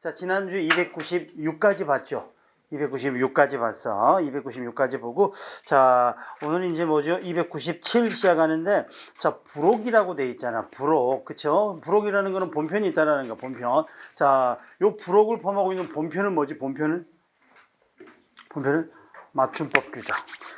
자, 지난주 296까지 봤죠? 296까지 봤어. 296까지 보고, 자, 오늘 이제 뭐죠? 297 시작하는데, 자, 부록이라고 돼 있잖아. 부록. 그쵸? 부록이라는 거는 본편이 있다라는 거, 본편. 자, 요 부록을 포함하고 있는 본편은 뭐지? 본편은 맞춤법 규정.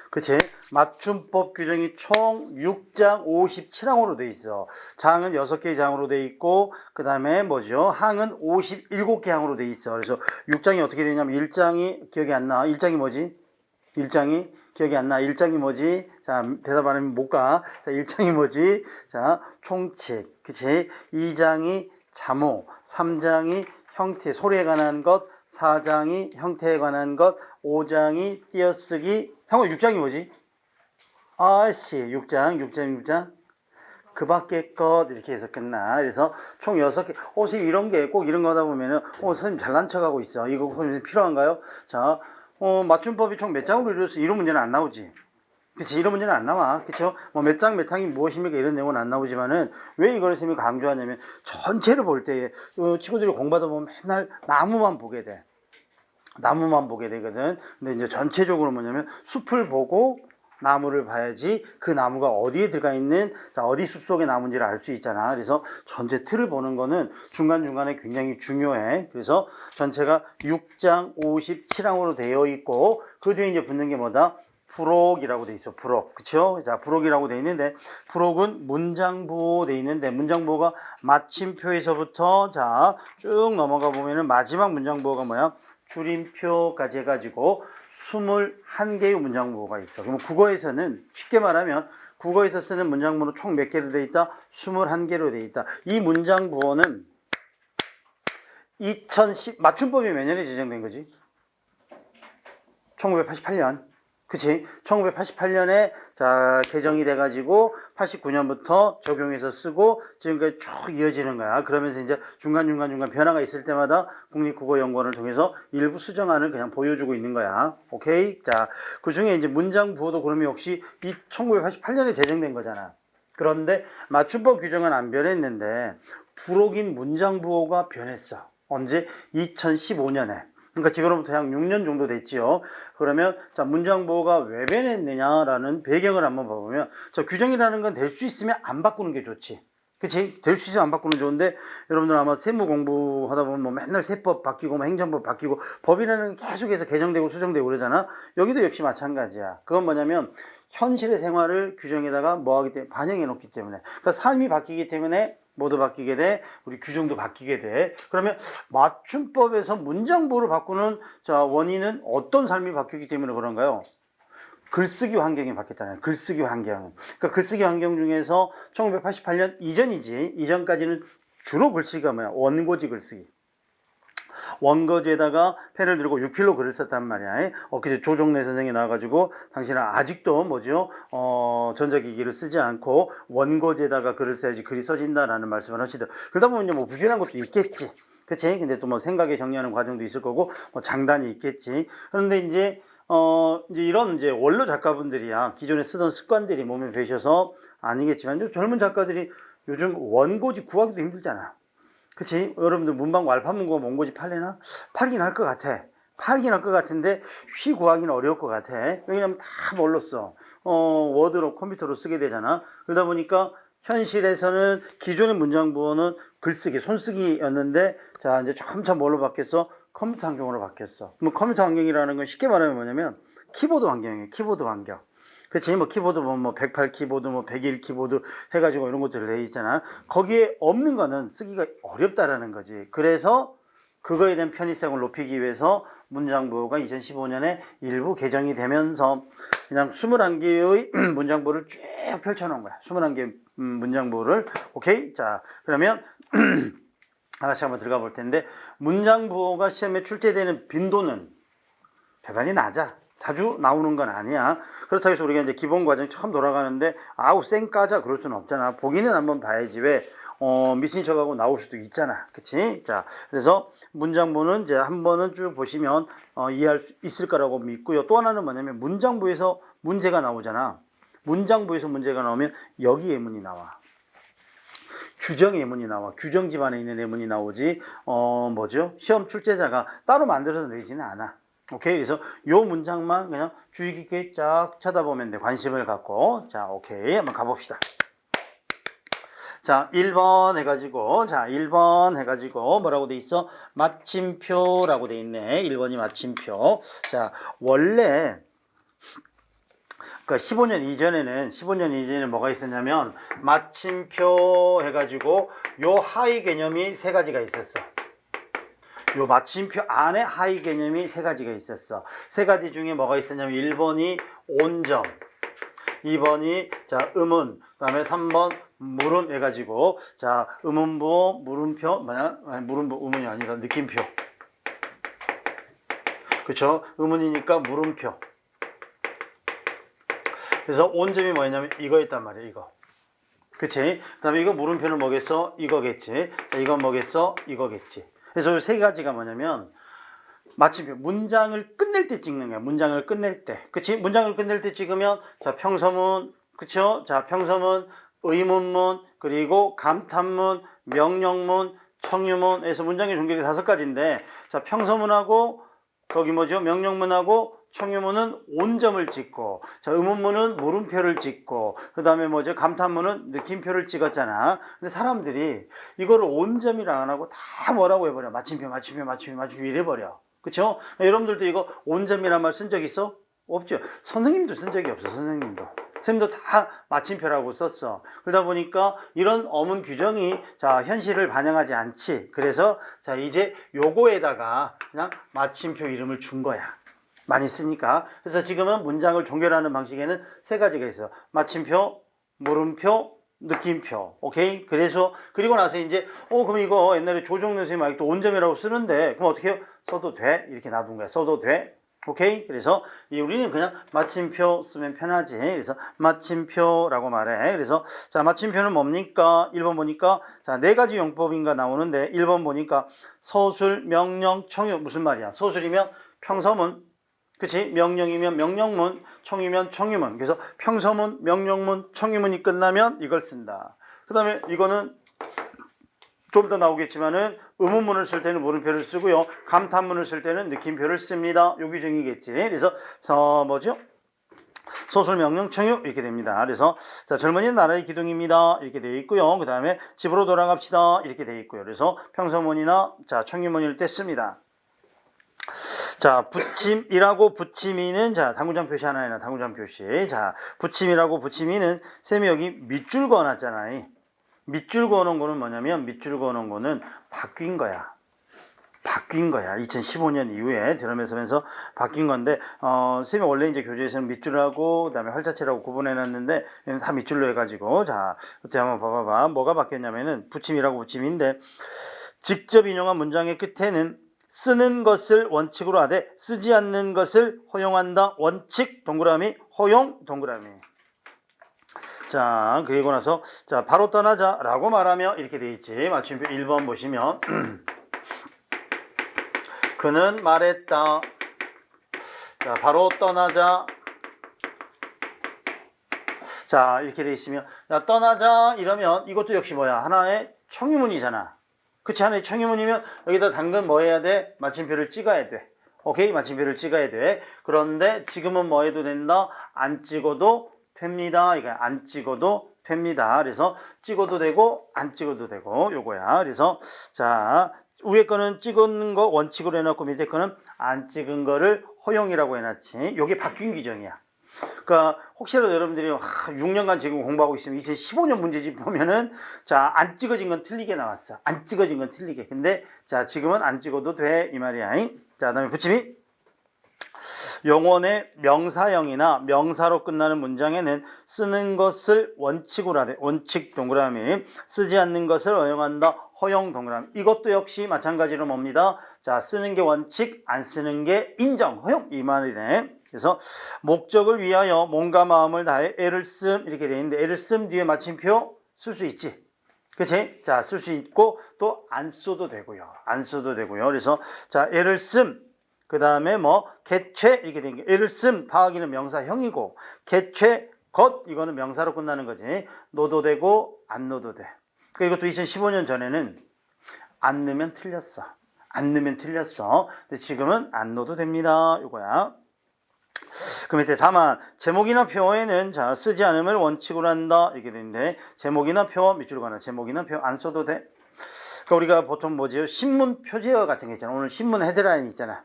그치? 맞춤법 규정이 총 6장 57항으로 돼 있어. 장은 6개의 장으로 돼 있고, 그 다음에 뭐죠? 항은 57개 항으로 돼 있어. 그래서 6장이 어떻게 되냐면 1장이 기억이 안 나. 1장이 뭐지? 1장이 기억이 안 나. 1장이 뭐지? 자, 대답 안 하면 못 가. 자, 1장이 뭐지? 자, 총칙. 그치? 2장이 자모. 3장이 형태, 소리에 관한 것. 4장이 형태에 관한 것. 5장이 띄어쓰기. 상호 6장이 뭐지? 아씨, 6장. 그 밖에 것, 이렇게 해서 끝나. 그래서 총 6개. 선생님 이런 게 꼭 이런 거 하다 보면은, 선생님 잘난 척 하고 있어. 이거 선생님 필요한가요? 자, 맞춤법이 총 몇 장으로 이루어졌어? 이런 문제는 안 나오지. 그치? 이런 문제는 안 나와. 그쵸? 뭐 몇 장, 몇 항이 무엇입니까? 이런 내용은 안 나오지만은, 왜 이걸 선생님이 강조하냐면, 전체를 볼 때, 친구들이 공부하다 보면 맨날 나무만 보게 돼. 나무만 보게 되거든. 근데 이제 전체적으로 뭐냐면 숲을 보고 나무를 봐야지 그 나무가 어디에 들어가 있는, 자, 어디 숲속의 나무인지를 알 수 있잖아. 그래서 전체 틀을 보는 거는 중간중간에 굉장히 중요해. 그래서 전체가 6장 57항으로 되어 있고, 그 뒤에 이제 붙는 게 뭐다? 부록이라고 돼 있어. 부록. 그쵸? 자, 부록이라고 돼 있는데, 부록은 문장부호 돼 있는데, 문장부호가 마침표에서부터, 자, 쭉 넘어가 보면은 마지막 문장부호가 뭐야? 줄임표까지 해가지고 21개의 문장부호가 있어. 그럼 국어에서는 쉽게 말하면 국어에서 쓰는 문장부호는 총 몇 개로 되어 있다? 21개로 되어 있다. 이 문장부호는 2010 맞춤법이 몇 년에 제정된 거지? 1988년. 그치? 1988년에 자, 개정이 돼가지고 89년부터 적용해서 쓰고 지금까지 쭉 이어지는 거야. 그러면서 이제 중간중간 변화가 있을 때마다 국립국어연구원을 통해서 일부 수정안을 그냥 보여주고 있는 거야. 오케이? 자, 그 중에 이제 문장 부호도 그러면 역시 1988년에 제정된 거잖아. 그런데 맞춤법 규정은 안 변했는데 부록인 문장 부호가 변했어. 언제? 2015년에. 그러니까 지금으로부터 약 6년 정도 됐지요. 그러면 자, 문장 보호가 왜 변했느냐라는 배경을 한번 봐보면, 자, 규정이라는 건 될 수 있으면 안 바꾸는 게 좋지. 그치? 될 수 있으면 안 바꾸는 게 좋은데, 여러분들 아마 세무 공부하다 보면 뭐 맨날 세법 바뀌고 뭐 행정법 바뀌고 법이라는 게 계속해서 개정되고 수정되고 그러잖아. 여기도 역시 마찬가지야. 그건 뭐냐면 현실의 생활을 규정에다가 뭐 하기 때문에 반영해 놓기 때문에, 그러니까 삶이 바뀌기 때문에 모두 바뀌게 돼. 우리 규정도 바뀌게 돼. 그러면 맞춤법에서 문장부호를 바꾸는 자, 원인은 어떤 삶이 바뀌기 때문에 그런가요? 글쓰기 환경이 바뀌었잖아요. 글쓰기 환경. 그러니까 글쓰기 환경 중에서 1988년 이전이지. 이전까지는 주로 글쓰기가 뭐야? 원고지 글쓰기. 원고지에다가 펜을 들고 유필로 글을 썼단 말이야. 엊그제 조정래 선생이 나와가지고 당신은 아직도 뭐죠? 전자기기를 쓰지 않고 원고지에다가 글을 써야지 글이 써진다라는 말씀을 하시더. 그러다 보면 뭐 불편한 것도 있겠지. 그치? 근데 또 뭐 생각에 정리하는 과정도 있을 거고, 뭐 장단이 있겠지. 그런데 이제 이런 이제 원로 작가분들이야. 기존에 쓰던 습관들이 몸에 배셔서 아니겠지만, 젊은 작가들이 요즘 원고지 구하기도 힘들잖아. 그치? 여러분들 문방구 알파문고 원고지 팔리나? 팔긴 할 것 같아. 팔긴 할 것 같은데 쉬 구하기는 어려울 것 같아. 왜냐면 다 뭘로 써? 워드로 컴퓨터로 쓰게 되잖아. 그러다 보니까 현실에서는 기존의 문장부호는 글쓰기, 손쓰기였는데 자, 이제 점차 뭘로 바뀌었어? 컴퓨터 환경으로 바뀌었어. 그럼 컴퓨터 환경이라는 건 쉽게 말하면 뭐냐면 키보드 환경이에요. 키보드 환경. 그치? 뭐 키보드 보면 뭐 108 키보드, 뭐 101 키보드 해가지고 이런 것들 돼 있잖아. 거기에 없는 거는 쓰기가 어렵다라는 거지. 그래서 그거에 대한 편의성을 높이기 위해서 문장부호가 2015년에 일부 개정이 되면서 그냥 21개의 문장부호를 쭉 펼쳐놓은 거야. 21개 문장부호를. 오케이? 자, 그러면 하나씩 한번 들어가 볼 텐데, 문장부호가 시험에 출제되는 빈도는 대단히 낮아. 자주 나오는 건 아니야. 그렇다고 해서 우리가 이제 기본 과정 처음 돌아가는데 아우 쌩까자 그럴 수는 없잖아. 보기는 한번 봐야지. 왜 미친 척하고 나올 수도 있잖아. 그치? 자, 그래서 문장부는 이제 한 번은 쭉 보시면 이해할 수 있을 거라고 믿고요. 또 하나는 뭐냐면 문장부에서 문제가 나오잖아. 문장부에서 문제가 나오면 여기 예문이 나와. 규정 예문이 나와. 규정 집안에 있는 예문이 나오지, 뭐죠? 시험 출제자가 따로 만들어서 내지는 않아. 오케이. 그래서 요 문장만 그냥 주의 깊게 쫙 쳐다보면 돼. 관심을 갖고. 자, 오케이. 한번 가봅시다. 자, 1번 해가지고, 자, 1번 해가지고, 뭐라고 돼 있어? 마침표라고 돼 있네. 1번이 마침표. 자, 원래, 그러니까 15년 이전에는 뭐가 있었냐면, 마침표 해가지고, 요 하위 개념이 세 가지가 있었어. 요 마침표 안에 하위 개념이 세 가지가 있었어. 세 가지 중에 뭐가 있었냐면, 1번이 온점, 2번이, 자, 음운, 그 다음에 3번, 물음 해가지고, 자, 음운부, 물음표, 물음부, 음운이 아니라 느낌표. 그쵸? 음운이니까 물음표. 그래서 온점이 뭐였냐면 이거였단 말이에요, 이거. 그치? 그 다음에 이거 물음표는 뭐겠어? 이거겠지. 자, 이건 뭐겠어? 이거겠지. 그래서 세 가지가 뭐냐면, 마침표, 문장을 끝낼 때 찍는 거야. 문장을 끝낼 때. 그치? 문장을 끝낼 때 찍으면, 자, 평서문, 그쵸? 자, 평서문, 의문문, 그리고 감탄문, 명령문, 청유문에서 문장의 종결이 5가지인데, 자, 평서문하고, 거기 뭐죠? 명령문하고, 청유문은 온점을 찍고, 자, 의문문은 물음표를 찍고, 그 다음에 뭐죠? 감탄문은 느낌표를 찍었잖아. 근데 사람들이 이거를 온점이라 안 하고 다 뭐라고 해버려? 마침표 이래버려. 그쵸? 여러분들도 이거 온점이란 말 쓴 적 있어? 없죠. 선생님도 쓴 적이 없어. 선생님도 다 마침표라고 썼어. 그러다 보니까 이런 어문 규정이 자 현실을 반영하지 않지. 그래서 자 이제 요거에다가 그냥 마침표 이름을 준 거야. 많이 쓰니까. 그래서 지금은 문장을 종결하는 방식에는 세 가지가 있어. 마침표, 물음표, 느낌표. 오케이? 그래서 그리고 나서 이제 그럼 이거 옛날에 조정래 선생님 아직도 온점이라고 쓰는데 그럼 어떻게 해요? 써도 돼? 이렇게 놔둔 거야. 써도 돼? 오케이? 그래서 우리는 그냥 마침표 쓰면 편하지. 그래서 마침표라고 말해. 그래서 자 마침표는 뭡니까? 1번 보니까 자 4가지 용법인가 나오는데 1번 보니까 서술, 명령, 청유. 무슨 말이야? 서술이면 평서문, 그치? 명령이면 명령문, 청이면 청유문. 그래서 평서문, 명령문, 청유문이 끝나면 이걸 쓴다. 그 다음에 이거는 좀 더 나오겠지만은 의문문을 쓸 때는 물음표를 쓰고요. 감탄문을 쓸 때는 느낌표를 씁니다. 요 규정이겠지. 그래서 뭐죠? 소설, 명령, 청유 이렇게 됩니다. 그래서 자 젊은이는 나라의 기둥입니다. 이렇게 되어 있고요. 그 다음에 집으로 돌아갑시다. 이렇게 되어 있고요. 그래서 평서문이나 자 청유문일 때 씁니다. 자, 붙임이라고 붙임이는 자, 당구장 표시 하나 해놔. 당구장 표시. 자, 붙임이라고 붙임이는 쌤이 여기 밑줄 그어놨잖아요. 밑줄 그어놓은 거는 뭐냐면 밑줄 그어놓은 거는 바뀐 거야. 2015년 이후에 드럼에서 바뀐 건데 쌤이 원래 이제 교재에서는 밑줄하고 그다음에 활자체라고 구분해놨는데 얘는 다 밑줄로 해가지고 자, 어떻게 한번 봐봐봐. 뭐가 바뀌었냐면은 붙임이라고 붙임인데 직접 인용한 문장의 끝에는 쓰는 것을 원칙으로 하되 쓰지 않는 것을 허용한다. 원칙 동그라미 허용 동그라미. 자 그리고 나서 자 바로 떠나자 라고 말하며 이렇게 돼 있지. 맞춤표 1번 보시면 그는 말했다. 자 바로 떠나자. 자 이렇게 돼 있으면 야 떠나자 이러면 이것도 역시 뭐야 하나의 청유문이잖아. 그치? 하나의 청유문이면 여기다 당근 뭐 해야 돼? 마침표를 찍어야 돼. 오케이? 마침표를 찍어야 돼. 그런데 지금은 뭐 해도 된다? 안 찍어도 됩니다. 이거 안 찍어도 됩니다. 그래서 찍어도 되고 안 찍어도 되고 요거야. 그래서 자 위에 거는 찍은 거 원칙으로 해놓고 밑에 거는 안 찍은 거를 허용이라고 해놨지. 요게 바뀐 규정이야. 그러니까 혹시라도 여러분들이 6년간 지금 공부하고 있으면 2015년 문제집 보면은 자 안 찍어진 건 틀리게 나왔어. 안 찍어진 건 틀리게. 근데 자 지금은 안 찍어도 돼 이 말이야. 자 그다음에 붙임이 용언의 명사형이나 명사로 끝나는 문장에는 쓰는 것을 원칙으로 하되 원칙 동그라미 쓰지 않는 것을 허용한다. 허용 동그라미. 이것도 역시 마찬가지로 뭡니다. 자 쓰는 게 원칙 안 쓰는 게 인정 허용 이 말이네. 그래서 목적을 위하여 몸과 마음을 다해 애를 씀 이렇게 돼 있는데 애를 씀 뒤에 마침표 쓸 수 있지. 그치? 자, 쓸 수 있고 또 안 써도 되고요. 안 써도 되고요. 그래서 자, 애를 씀 그 다음에 뭐 개최 이렇게 된 게 애를 씀 파악이는 명사형이고 개최 것 이거는 명사로 끝나는 거지. 넣어도 되고 안 넣어도 돼. 그러니까 이것도 2015년 전에는 안 넣으면 틀렸어. 안 넣으면 틀렸어. 근데 지금은 안 넣어도 됩니다. 이거야. 그 밑에 다만 제목이나 표어에는 자 쓰지 않음을 원칙으로 한다 이렇게 되는데 제목이나 표어 밑줄로 가는 제목이나 표어 안 써도 돼. 그러니까 우리가 보통 뭐지 신문 표제어 같은 게 있잖아. 오늘 신문 헤드라인 있잖아.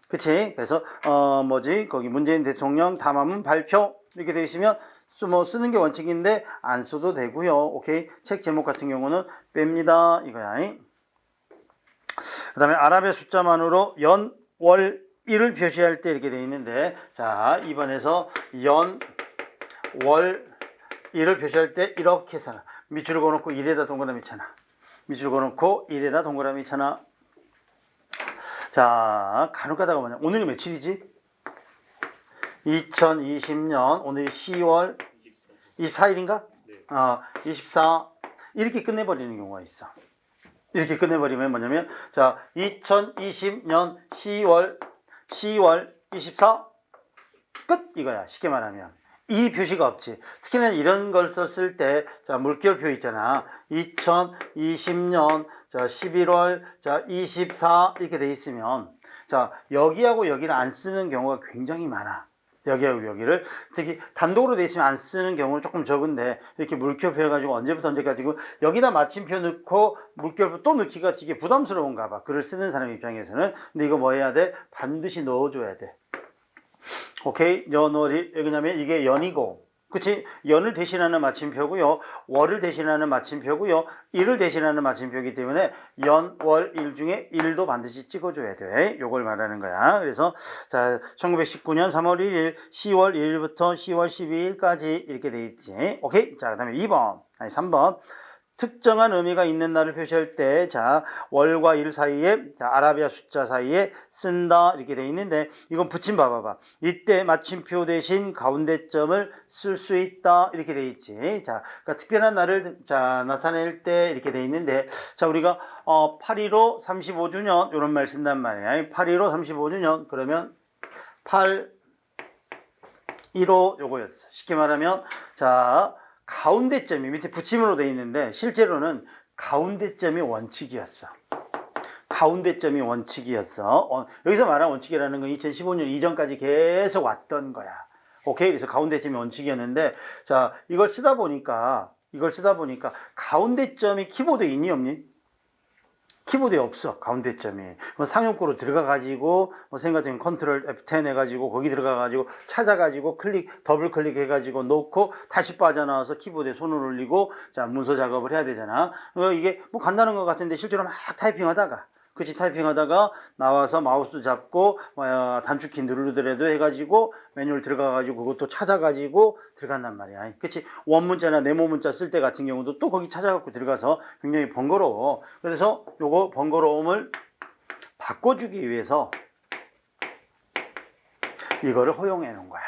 그치? 그래서 뭐지 거기 문재인 대통령 담화문 발표 이렇게 되어 있으면 뭐 쓰는 게 원칙인데 안 써도 되고요. 오케이. 책 제목 같은 경우는 뺍니다 이거야. 그 다음에 아랍의 숫자만으로 연, 월, 일을 표시할 때 이렇게 되어 있는데 자 2번에서 연, 월, 일을 표시할 때 이렇게 써라. 밑줄을 그어놓고 1에다 동그라미 쳐놔. 밑줄을 그어놓고 1에다 동그라미 쳐놔. 자 간혹 가다가 뭐냐 오늘이 며칠이지? 2020년 오늘이 10월 24일인가? 24 이렇게 끝내버리는 경우가 있어. 이렇게 끝내버리면 뭐냐면 자 2020년 10월 24 끝 이거야. 쉽게 말하면 이 표시가 없지. 특히나 이런 걸 썼을 때 자 물결표 있잖아. 2020년 자 11월 자 24 이렇게 돼 있으면 자 여기하고 여기를 안 쓰는 경우가 굉장히 많아. 여기하고 여기를 특히 단독으로 돼 있으면 안 쓰는 경우는 조금 적은데 이렇게 물결표 해가지고 언제부터 언제까지 여기다 마침표 넣고 물결표 또 넣기가 되게 부담스러운가 봐. 글을 쓰는 사람 입장에서는. 근데 이거 뭐 해야 돼? 반드시 넣어줘야 돼. 오케이? 연월이 왜냐면 이게 연이고 그치? 연을 대신하는 마침표고요. 월을 대신하는 마침표고요. 일을 대신하는 마침표이기 때문에 연, 월, 일 중에 일도 반드시 찍어줘야 돼. 요걸 말하는 거야. 그래서 자 1919년 3월 1일, 10월 1일부터 10월 12일까지 이렇게 돼 있지. 오케이? 자, 그 다음에 3번. 특정한 의미가 있는 날을 표시할 때, 자, 월과 일 사이에, 자, 아라비아 숫자 사이에 쓴다. 이렇게 돼 있는데, 이건 붙임 봐봐봐. 이때 마침표 대신 가운데점을 쓸 수 있다. 이렇게 돼 있지. 자, 그러니까 특별한 날을, 자, 나타낼 때 이렇게 돼 있는데, 자, 우리가, 8.15 35주년, 이런 말 쓴단 말이야. 8.15 35주년, 그러면 8.15 요거였어. 쉽게 말하면, 자, 가운데점이 밑에 붙임으로 되어 있는데 실제로는 가운데점이 원칙이었어. 가운데점이 원칙이었어. 여기서 말하는 원칙이라는 건 2015년 이전까지 계속 왔던 거야. 오케이? 그래서 가운데점이 원칙이었는데 자 이걸 쓰다 보니까 가운데점이 키보드에 있니 없니? 키보드에 없어. 가운데점이. 상용구로 들어가가지고, 생각하면 컨트롤 F10 해가지고, 거기 들어가가지고, 찾아가지고, 더블 클릭 해가지고, 놓고, 다시 빠져나와서 키보드에 손을 올리고, 자, 문서 작업을 해야 되잖아. 이게 뭐 간단한 것 같은데, 실제로 막 타이핑하다가, 나와서 마우스 잡고, 단축키 누르더라도 해가지고, 메뉴를 들어가가지고, 그것도 찾아가지고, 들어간단 말이야. 그치? 원문자나 네모 문자 쓸 때 같은 경우도 또 거기 찾아갖고 들어가서 굉장히 번거로워. 그래서 요거 번거로움을 바꿔주기 위해서 이거를 허용해 놓은 거야.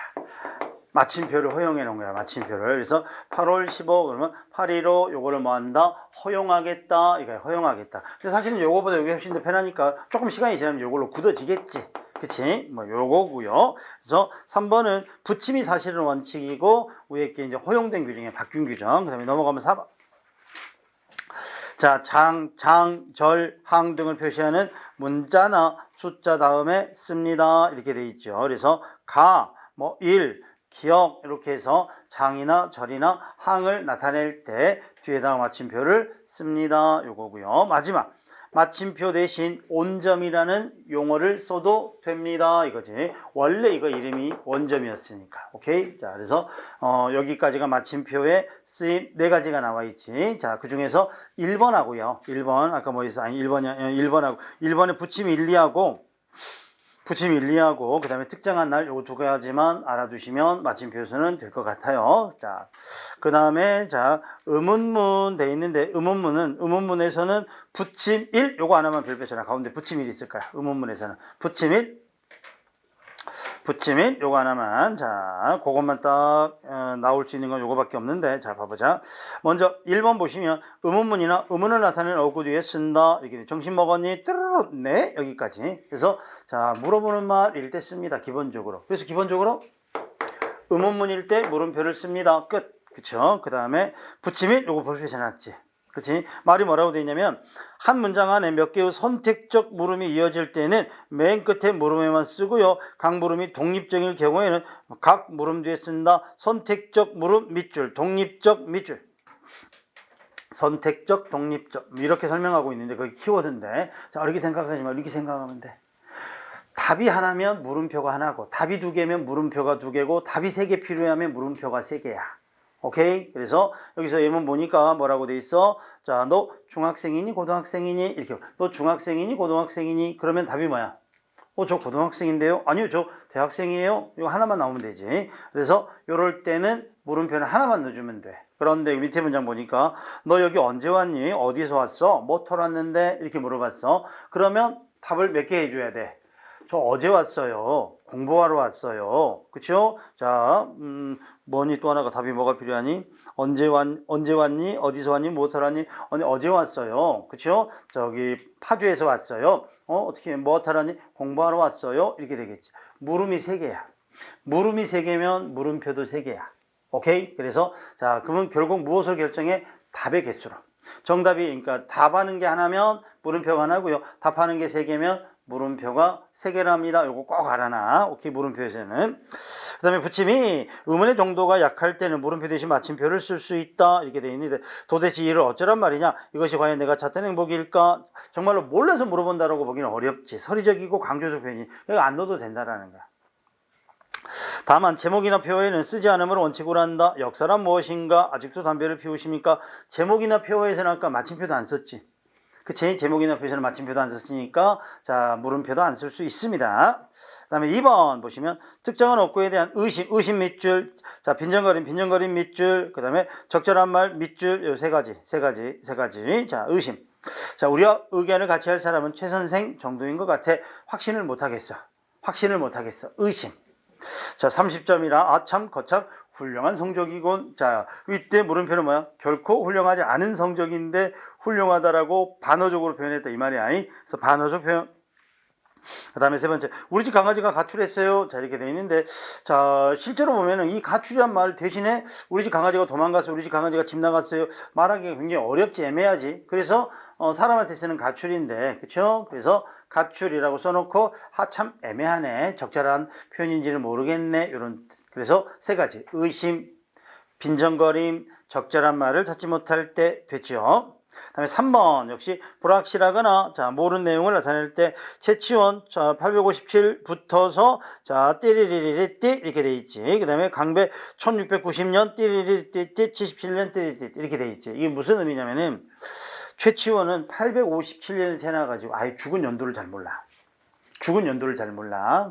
마침표를 허용해 놓은 거야. 마침표를. 그래서 8월 15 그러면 8.15 요거를 뭐 한다? 허용하겠다. 이거 허용하겠다. 근데 사실은 요거보다 요게 훨씬 더 편하니까 조금 시간이 지나면 요걸로 굳어지겠지. 그치? 뭐 요거고요. 그래서 3번은 붙임이 사실은 원칙이고 위에 게 이제 허용된 규정이야. 바뀐 규정. 그다음에 넘어가면 4번. 자, 장, 절, 항 등을 표시하는 문자나 숫자 다음에 씁니다. 이렇게 돼 있죠. 그래서 일, 기억 이렇게 해서 장이나 절이나 항을 나타낼 때 뒤에다가 마침표를 씁니다. 요거고요. 마지막 마침표 대신 온점이라는 용어를 써도 됩니다. 이거지. 원래 이거 이름이 원점이었으니까. 오케이? 자, 그래서 여기까지가 마침표의 쓰임 4가지가 나와 있지. 자, 그 중에서 1번하고요. 1번 아까 뭐 있어? 아니 1번하고 1번에 붙임 1, 2하고 그 다음에 특정한 날 요거 2가지만 알아두시면 마침표에서는 될 것 같아요. 자, 그 다음에 자 의문문 돼 있는데 의문문에서는 붙임 1 요거 하나만 별표잖아. 가운데 붙임 1 있을 거야. 의문문에서는 붙임 1 요거 하나만. 자, 그것만 딱 나올 수 있는 건 요거밖에 없는데 자 봐보자. 먼저 1번 보시면 의문문이나 의문을 나타내는 어구 뒤에 쓴다. 이렇게 정신 먹었니? 뚜루루 네 여기까지. 그래서 자 물어보는 말일 때 씁니다. 기본적으로. 그래서 기본적으로 의문문일 때 물음표를 씁니다. 끝. 그쵸? 그 다음에 붙임 1 요거 별표 해놨지. 그치? 말이 뭐라고 되어 있냐면 한 문장 안에 몇 개의 선택적 물음이 이어질 때는 맨 끝에 물음에만 쓰고요. 각 물음이 독립적일 경우에는 각 물음 뒤에 쓴다. 선택적 물음 밑줄, 독립적 밑줄. 선택적, 독립적 이렇게 설명하고 있는데 그게 키워드인데 자, 이렇게 생각하지 말고 이렇게 생각하면 돼. 답이 하나면 물음표가 하나고 답이 두 개면 물음표가 두 개고 답이 세 개 필요하면 물음표가 세 개야. 오케이? 그래서 여기서 예문 보니까 뭐라고 돼 있어? 자, 너 중학생이니 고등학생이니? 이렇게 너 중학생이니 고등학생이니? 그러면 답이 뭐야? 저 고등학생인데요? 아니요, 저 대학생이에요? 이거 하나만 나오면 되지. 그래서 이럴 때는 물음표는 하나만 넣어주면 돼. 그런데 밑에 문장 보니까 너 여기 언제 왔니? 어디서 왔어? 뭐 털 왔는데? 이렇게 물어봤어. 그러면 답을 몇 개 해줘야 돼? 저 어제 왔어요. 공부하러 왔어요. 그쵸? 자, 뭐니 또 하나가 답이 뭐가 필요하니? 언제 왔니? 어디서 왔니? 무엇 하러 왔니? 어제 왔어요. 그쵸? 저기 파주에서 왔어요. 어떻게 무엇 하러 왔니? 공부하러 왔어요. 이렇게 되겠지. 물음이 세 개야. 물음이 세 개면 물음표도 세 개야. 오케이? 그래서 자, 그러면 결국 무엇을 결정해? 답의 개수로. 정답이 그러니까 답하는 게 하나면 물음표가 하나고요. 답하는 게 세 개면 물음표가 세 개랍니다. 요거 꼭 알아놔. 오케이, 물음표에서는. 그 다음에 붙임이 의문의 정도가 약할 때는 물음표 대신 마침표를 쓸 수 있다. 이렇게 되어 있는데 도대체 이를 어쩌란 말이냐? 이것이 과연 내가 찾던 행복일까? 정말로 몰라서 물어본다라고 보기는 어렵지. 서리적이고 강조적 표현이. 이거 안 넣어도 된다라는 거야. 다만 제목이나 표어에는 쓰지 않음을 원칙으로 한다. 역사란 무엇인가? 아직도 담배를 피우십니까? 제목이나 표어에서는 아까 마침표도 안 썼지. 그치? 제목이나 표시는 마침표도 안 썼으니까 자, 물음표도 안 쓸 수 있습니다. 그 다음에 2번 보시면 특정한 어구에 대한 의심 밑줄, 자, 빈정거림 밑줄, 그 다음에 적절한 말 밑줄, 요 세 가지. 자, 의심. 자, 우리와 의견을 같이 할 사람은 최 선생 정도인 것 같아. 확신을 못 하겠어. 의심. 자, 30점이라 참 거참 훌륭한 성적이군. 자, 이때 물음표는 뭐야? 결코 훌륭하지 않은 성적인데 훌륭하다라고 반어적으로 표현했다 이 말이야. 그래서 반어적 표현. 그 다음에 세 번째, 우리 집 강아지가 가출했어요. 자, 이렇게 돼 있는데, 자, 실제로 보면은 이 가출이란 말 대신에 우리 집 강아지가 도망갔어요. 우리 집 강아지가 집 나갔어요. 말하기가 굉장히 어렵지, 애매하지. 그래서 사람한테 쓰는 가출인데, 그쵸? 그래서 가출이라고 써놓고 참 애매하네. 적절한 표현인지는 모르겠네. 이런. 그래서 세 가지, 의심, 빈정거림, 적절한 말을 찾지 못할 때 됐죠. 다음에 3번 역시 불확실하거나 자, 모르는 내용을 나타낼 때 채치원 자, 857 붙어서 자, 띠리리리리 띠 이렇게 돼 있지. 그다음에 강배 1690년 띠리리리 띠 77년 띠리리 이렇게 돼 있지. 이게 무슨 의미냐면은 최치원은 857년에 태어나 가지고 아예 죽은 연도를 잘 몰라.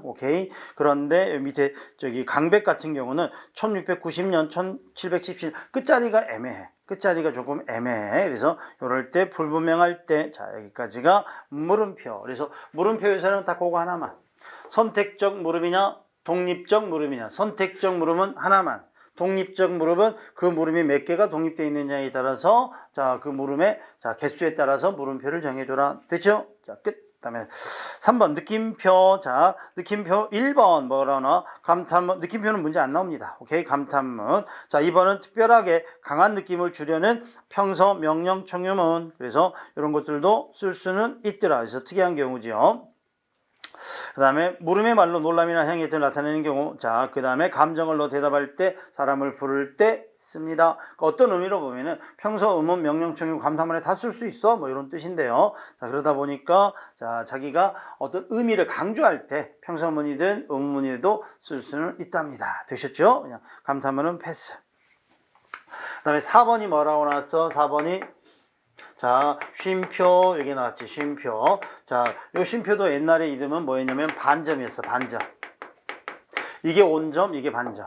오케이. 그런데 밑에 저기 강백 같은 경우는 1690년, 1717년 끝자리가 애매해. 끝자리가 조금 애매해. 그래서 이럴 때 불분명할 때 자, 여기까지가 물음표. 그래서 물음표에서는 딱 그거 하나만. 선택적 물음이냐, 독립적 물음이냐. 선택적 물음은 하나만. 독립적 물음은 그 물음이 몇 개가 독립되어 있느냐에 따라서 자, 그 물음의 자, 개수에 따라서 물음표를 정해줘라. 됐죠? 자, 끝. 그다음에 3번 느낌표. 자, 느낌표 1번 뭐라나 감탄문. 느낌표는 문제 안 나옵니다. 오케이, 감탄문. 자, 2번은 특별하게 강한 느낌을 주려는 평서 명령 청유문. 그래서 이런 것들도 쓸 수는 있더라. 그래서 특이한 경우지요. 그 다음에 물음의 말로 놀람이나 행위를 나타내는 경우. 자, 그 다음에 감정을 넣어 대답할 때, 사람을 부를 때 씁니다. 어떤 의미로 보면은 평소 의문, 명령, 청유, 감탄문에 다 쓸 수 있어. 뭐 이런 뜻인데요. 자, 그러다 보니까 자, 자기가 어떤 의미를 강조할 때 평서문이든 의문문이든 쓸 수는 있답니다. 되셨죠? 그냥 감탄문은 패스. 그 다음에 4번이 뭐라고 나왔어? 4번이 자, 쉼표 여기 나왔지. 쉼표. 자, 요 쉼표도 옛날에 이름은 뭐였냐면 반점이었어. 반점. 이게 온점, 이게 반점.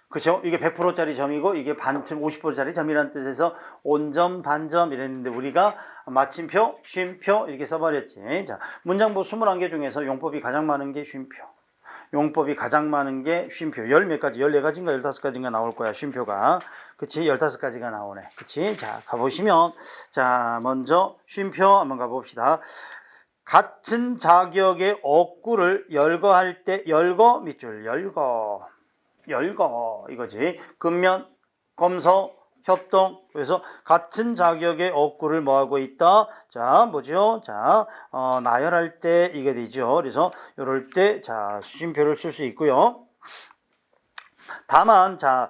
그쵸? 이게 100%짜리 점이고 이게 반점 50%짜리 점이라는 뜻에서 온점, 반점 이랬는데 우리가 마침표, 쉼표 이렇게 써버렸지. 자, 문장부 21개 중에서 용법이 가장 많은 게 쉼표. 용법이 가장 많은 게 쉼표. 열 몇 가지, 14가지인가 15가지인가 나올 거야, 쉼표가. 그치? 15가지가 나오네. 그치? 자, 가보시면. 자, 먼저 쉼표 한번 가봅시다. 같은 자격의 어구를 열거할 때, 열거 밑줄, 열거 이거지. 근면, 검서, 협동. 그래서 같은 자격의 어구를 뭐하고 있다? 자, 뭐죠? 자, 나열할 때 이게 되죠. 그래서 이럴 때, 자, 쉼표를 쓸 수 있고요. 다만, 자,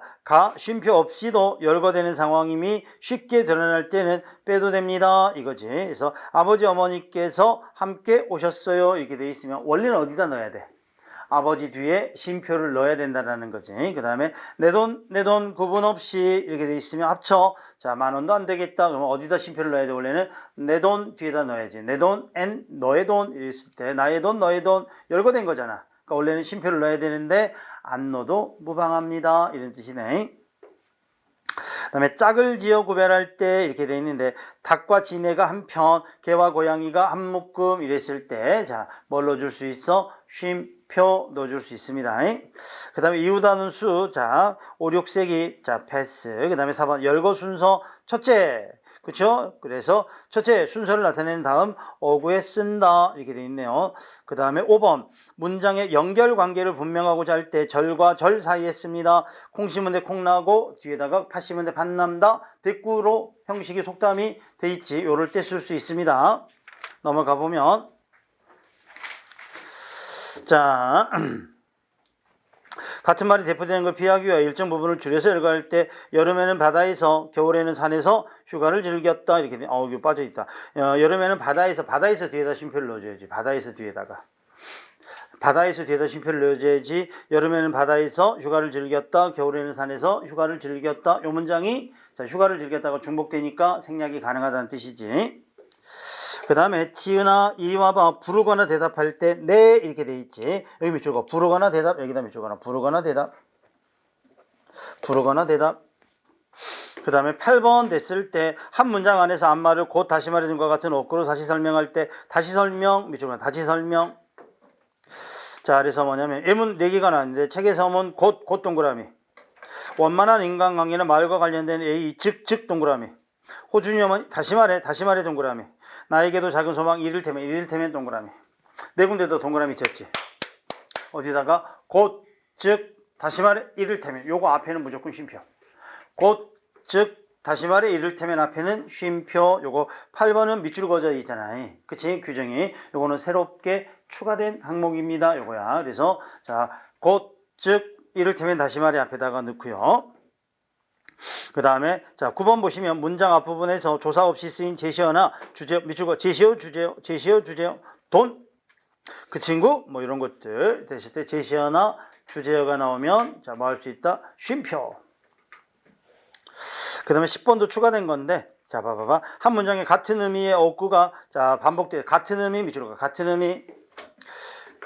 쉼표 없이도 열거되는 상황임이 쉽게 드러날 때는 빼도 됩니다. 이거지. 그래서 아버지, 어머니께서 함께 오셨어요. 이렇게 돼 있으면 원래는 어디다 넣어야 돼? 아버지 뒤에 쉼표를 넣어야 된다는 거지. 그 다음에 내 돈 구분 없이 이렇게 돼 있으면 합쳐. 자, 10,000원도 안 되겠다. 그러면 어디다 쉼표를 넣어야 돼? 원래는 내 돈 뒤에다 넣어야지. 내 돈, 너의 돈 이랬을 때 나의 돈, 너의 돈 열거된 거잖아. 그러니까 원래는 쉼표를 넣어야 되는데 안 넣어도 무방합니다. 이런 뜻이네. 그 다음에 짝을 지어 구별할 때 이렇게 돼 있는데 닭과 지네가 한편, 개와 고양이가 한 묶음 이랬을 때 자, 뭘 넣어줄 수 있어? 쉼표 넣어줄 수 있습니다. 그 다음에 이웃하는 수, 자, 5, 6세기, 자, 패스. 그 다음에 4번 열거 순서 첫째. 그쵸? 그래서 첫째 순서를 나타낸 다음 어구에 쓴다 이렇게 돼 있네요. 그 다음에 5번 문장의 연결 관계를 분명하고자 할 때 절과 절 사이에 씁니다. 콩 심은 데 콩 나고 뒤에다가 팥 심은 데 팥 남다. 대꾸로 형식이 속담이 돼 있지. 요럴 때 쓸 수 있습니다. 넘어가 보면 자 같은 말이 대표되는 걸 피하기 위하여 일정 부분을 줄여서 열거할 때 여름에는 바다에서 겨울에는 산에서 휴가를 즐겼다 이렇게 이거 빠져있다. 여름에는 바다에서 뒤에다 쉼표를 넣어줘야지. 바다에서 뒤에다 쉼표를 넣어줘야지. 여름에는 바다에서 휴가를 즐겼다. 겨울에는 산에서 휴가를 즐겼다. 요 문장이 자, 휴가를 즐겼다가 중복되니까 생략이 가능하다는 뜻이지. 그 다음에 지은아 이리 와봐. 부르거나 대답할 때 네 이렇게 돼 있지. 여기 밑줄 거 부르거나 대답. 여기다 밑줄 거나 부르거나 대답. 그 다음에 8번 됐을 때 한 문장 안에서 앞말을 곧 다시 말해준 것 같은 어구로 다시 설명할 때 다시 설명 밑줄 거나 다시 설명. 자, 그래서 뭐냐면 예문 4개가 나왔는데 책에서는 곧 동그라미. 원만한 인간관계는 말과 관련된 A 즉 동그라미. 호준이 어머니 다시 말해 동그라미. 나에게도 작은 소망 이를테면 동그라미. 네 군데도 동그라미 쳤지. 어디다가 곧 즉 다시 말해 이를테면 요거 앞에는 무조건 쉼표. 곧 즉 다시 말해 이를테면 앞에는 쉼표. 요거 8번은 밑줄 그어져 있잖아요. 그치? 규정이 요거는 새롭게 추가된 항목입니다. 요거야. 그래서 자, 곧 즉 이를테면 다시 말해 앞에다가 넣고요. 그 다음에 자 9번 보시면 문장 앞부분에서 조사 없이 쓰인 제시어나 주제어 밑줄거 제시어 주제어 돈 그 친구 뭐 이런 것들 되실 때 제시어나 주제어가 나오면 자 뭐 할 수 있다? 쉼표. 그 다음에 10번도 추가된 건데 자 봐봐봐. 한 문장에 같은 의미의 어구가 자 반복돼. 같은 의미 밑줄거 같은 의미.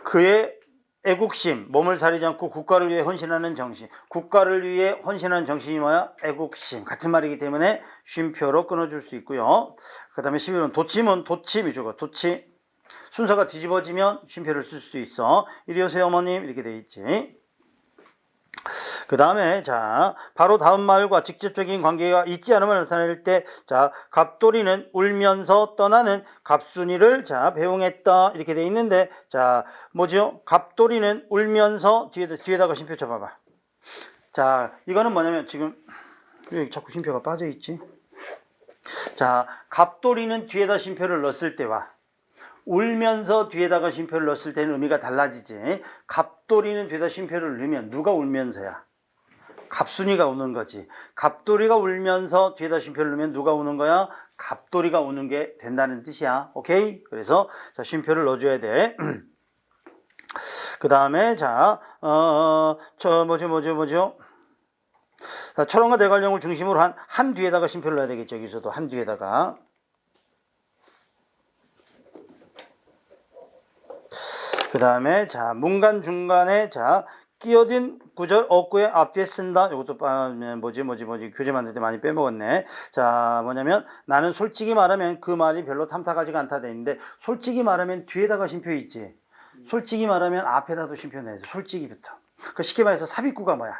그의 애국심, 몸을 사리지 않고 국가를 위해 헌신하는 정신. 국가를 위해 헌신하는 정신이 뭐야? 애국심. 같은 말이기 때문에 쉼표로 끊어줄 수 있고요. 그 다음에 11번 도치면 도치 밑줄거 도치. 순서가 뒤집어지면 쉼표를 쓸 수 있어. 이리 오세요 어머님 이렇게 돼 있지. 그 다음에 자 바로 다음 말과 직접적인 관계가 있지 않음을 나타낼 때 자 갑돌이는 울면서 떠나는 갑순이를 자 배웅했다 이렇게 돼 있는데 자 뭐죠? 갑돌이는 울면서 뒤에다가 쉼표 쳐봐봐. 자 이거는 뭐냐면 지금 왜 자꾸 쉼표가 빠져 있지? 자 갑돌이는 뒤에다 쉼표를 넣었을 때와 울면서 뒤에다가 쉼표를 넣었을 때는 의미가 달라지지. 갑돌이는 뒤에다 쉼표를 넣으면 누가 울면서야? 갑순이가 우는 거지. 갑돌이가 울면서 뒤에다 쉼표를 넣으면 누가 우는 거야? 갑돌이가 우는 게 된다는 뜻이야. 오케이? 그래서 자 쉼표를 넣어줘야 돼. 그 다음에 자 뭐죠? 자, 철원과 대관령을 중심으로 한 뒤에다가 쉼표를 넣어야 되겠죠. 여기서도 한 뒤에다가. 그 다음에 자 문간 중간에 자 끼어든 구절 어구의 앞뒤에 쓴다. 이것도 뭐지 교재 만들 때 많이 빼먹었네. 자 뭐냐면 나는 솔직히 말하면 그 말이 별로 탐탁하지가 않다 돼 있는데 솔직히 말하면 뒤에다가 쉼표 있지. 솔직히 말하면 앞에다도 쉼표 내야지. 솔직히부터. 그 쉽게 말해서 삽입구가 뭐야?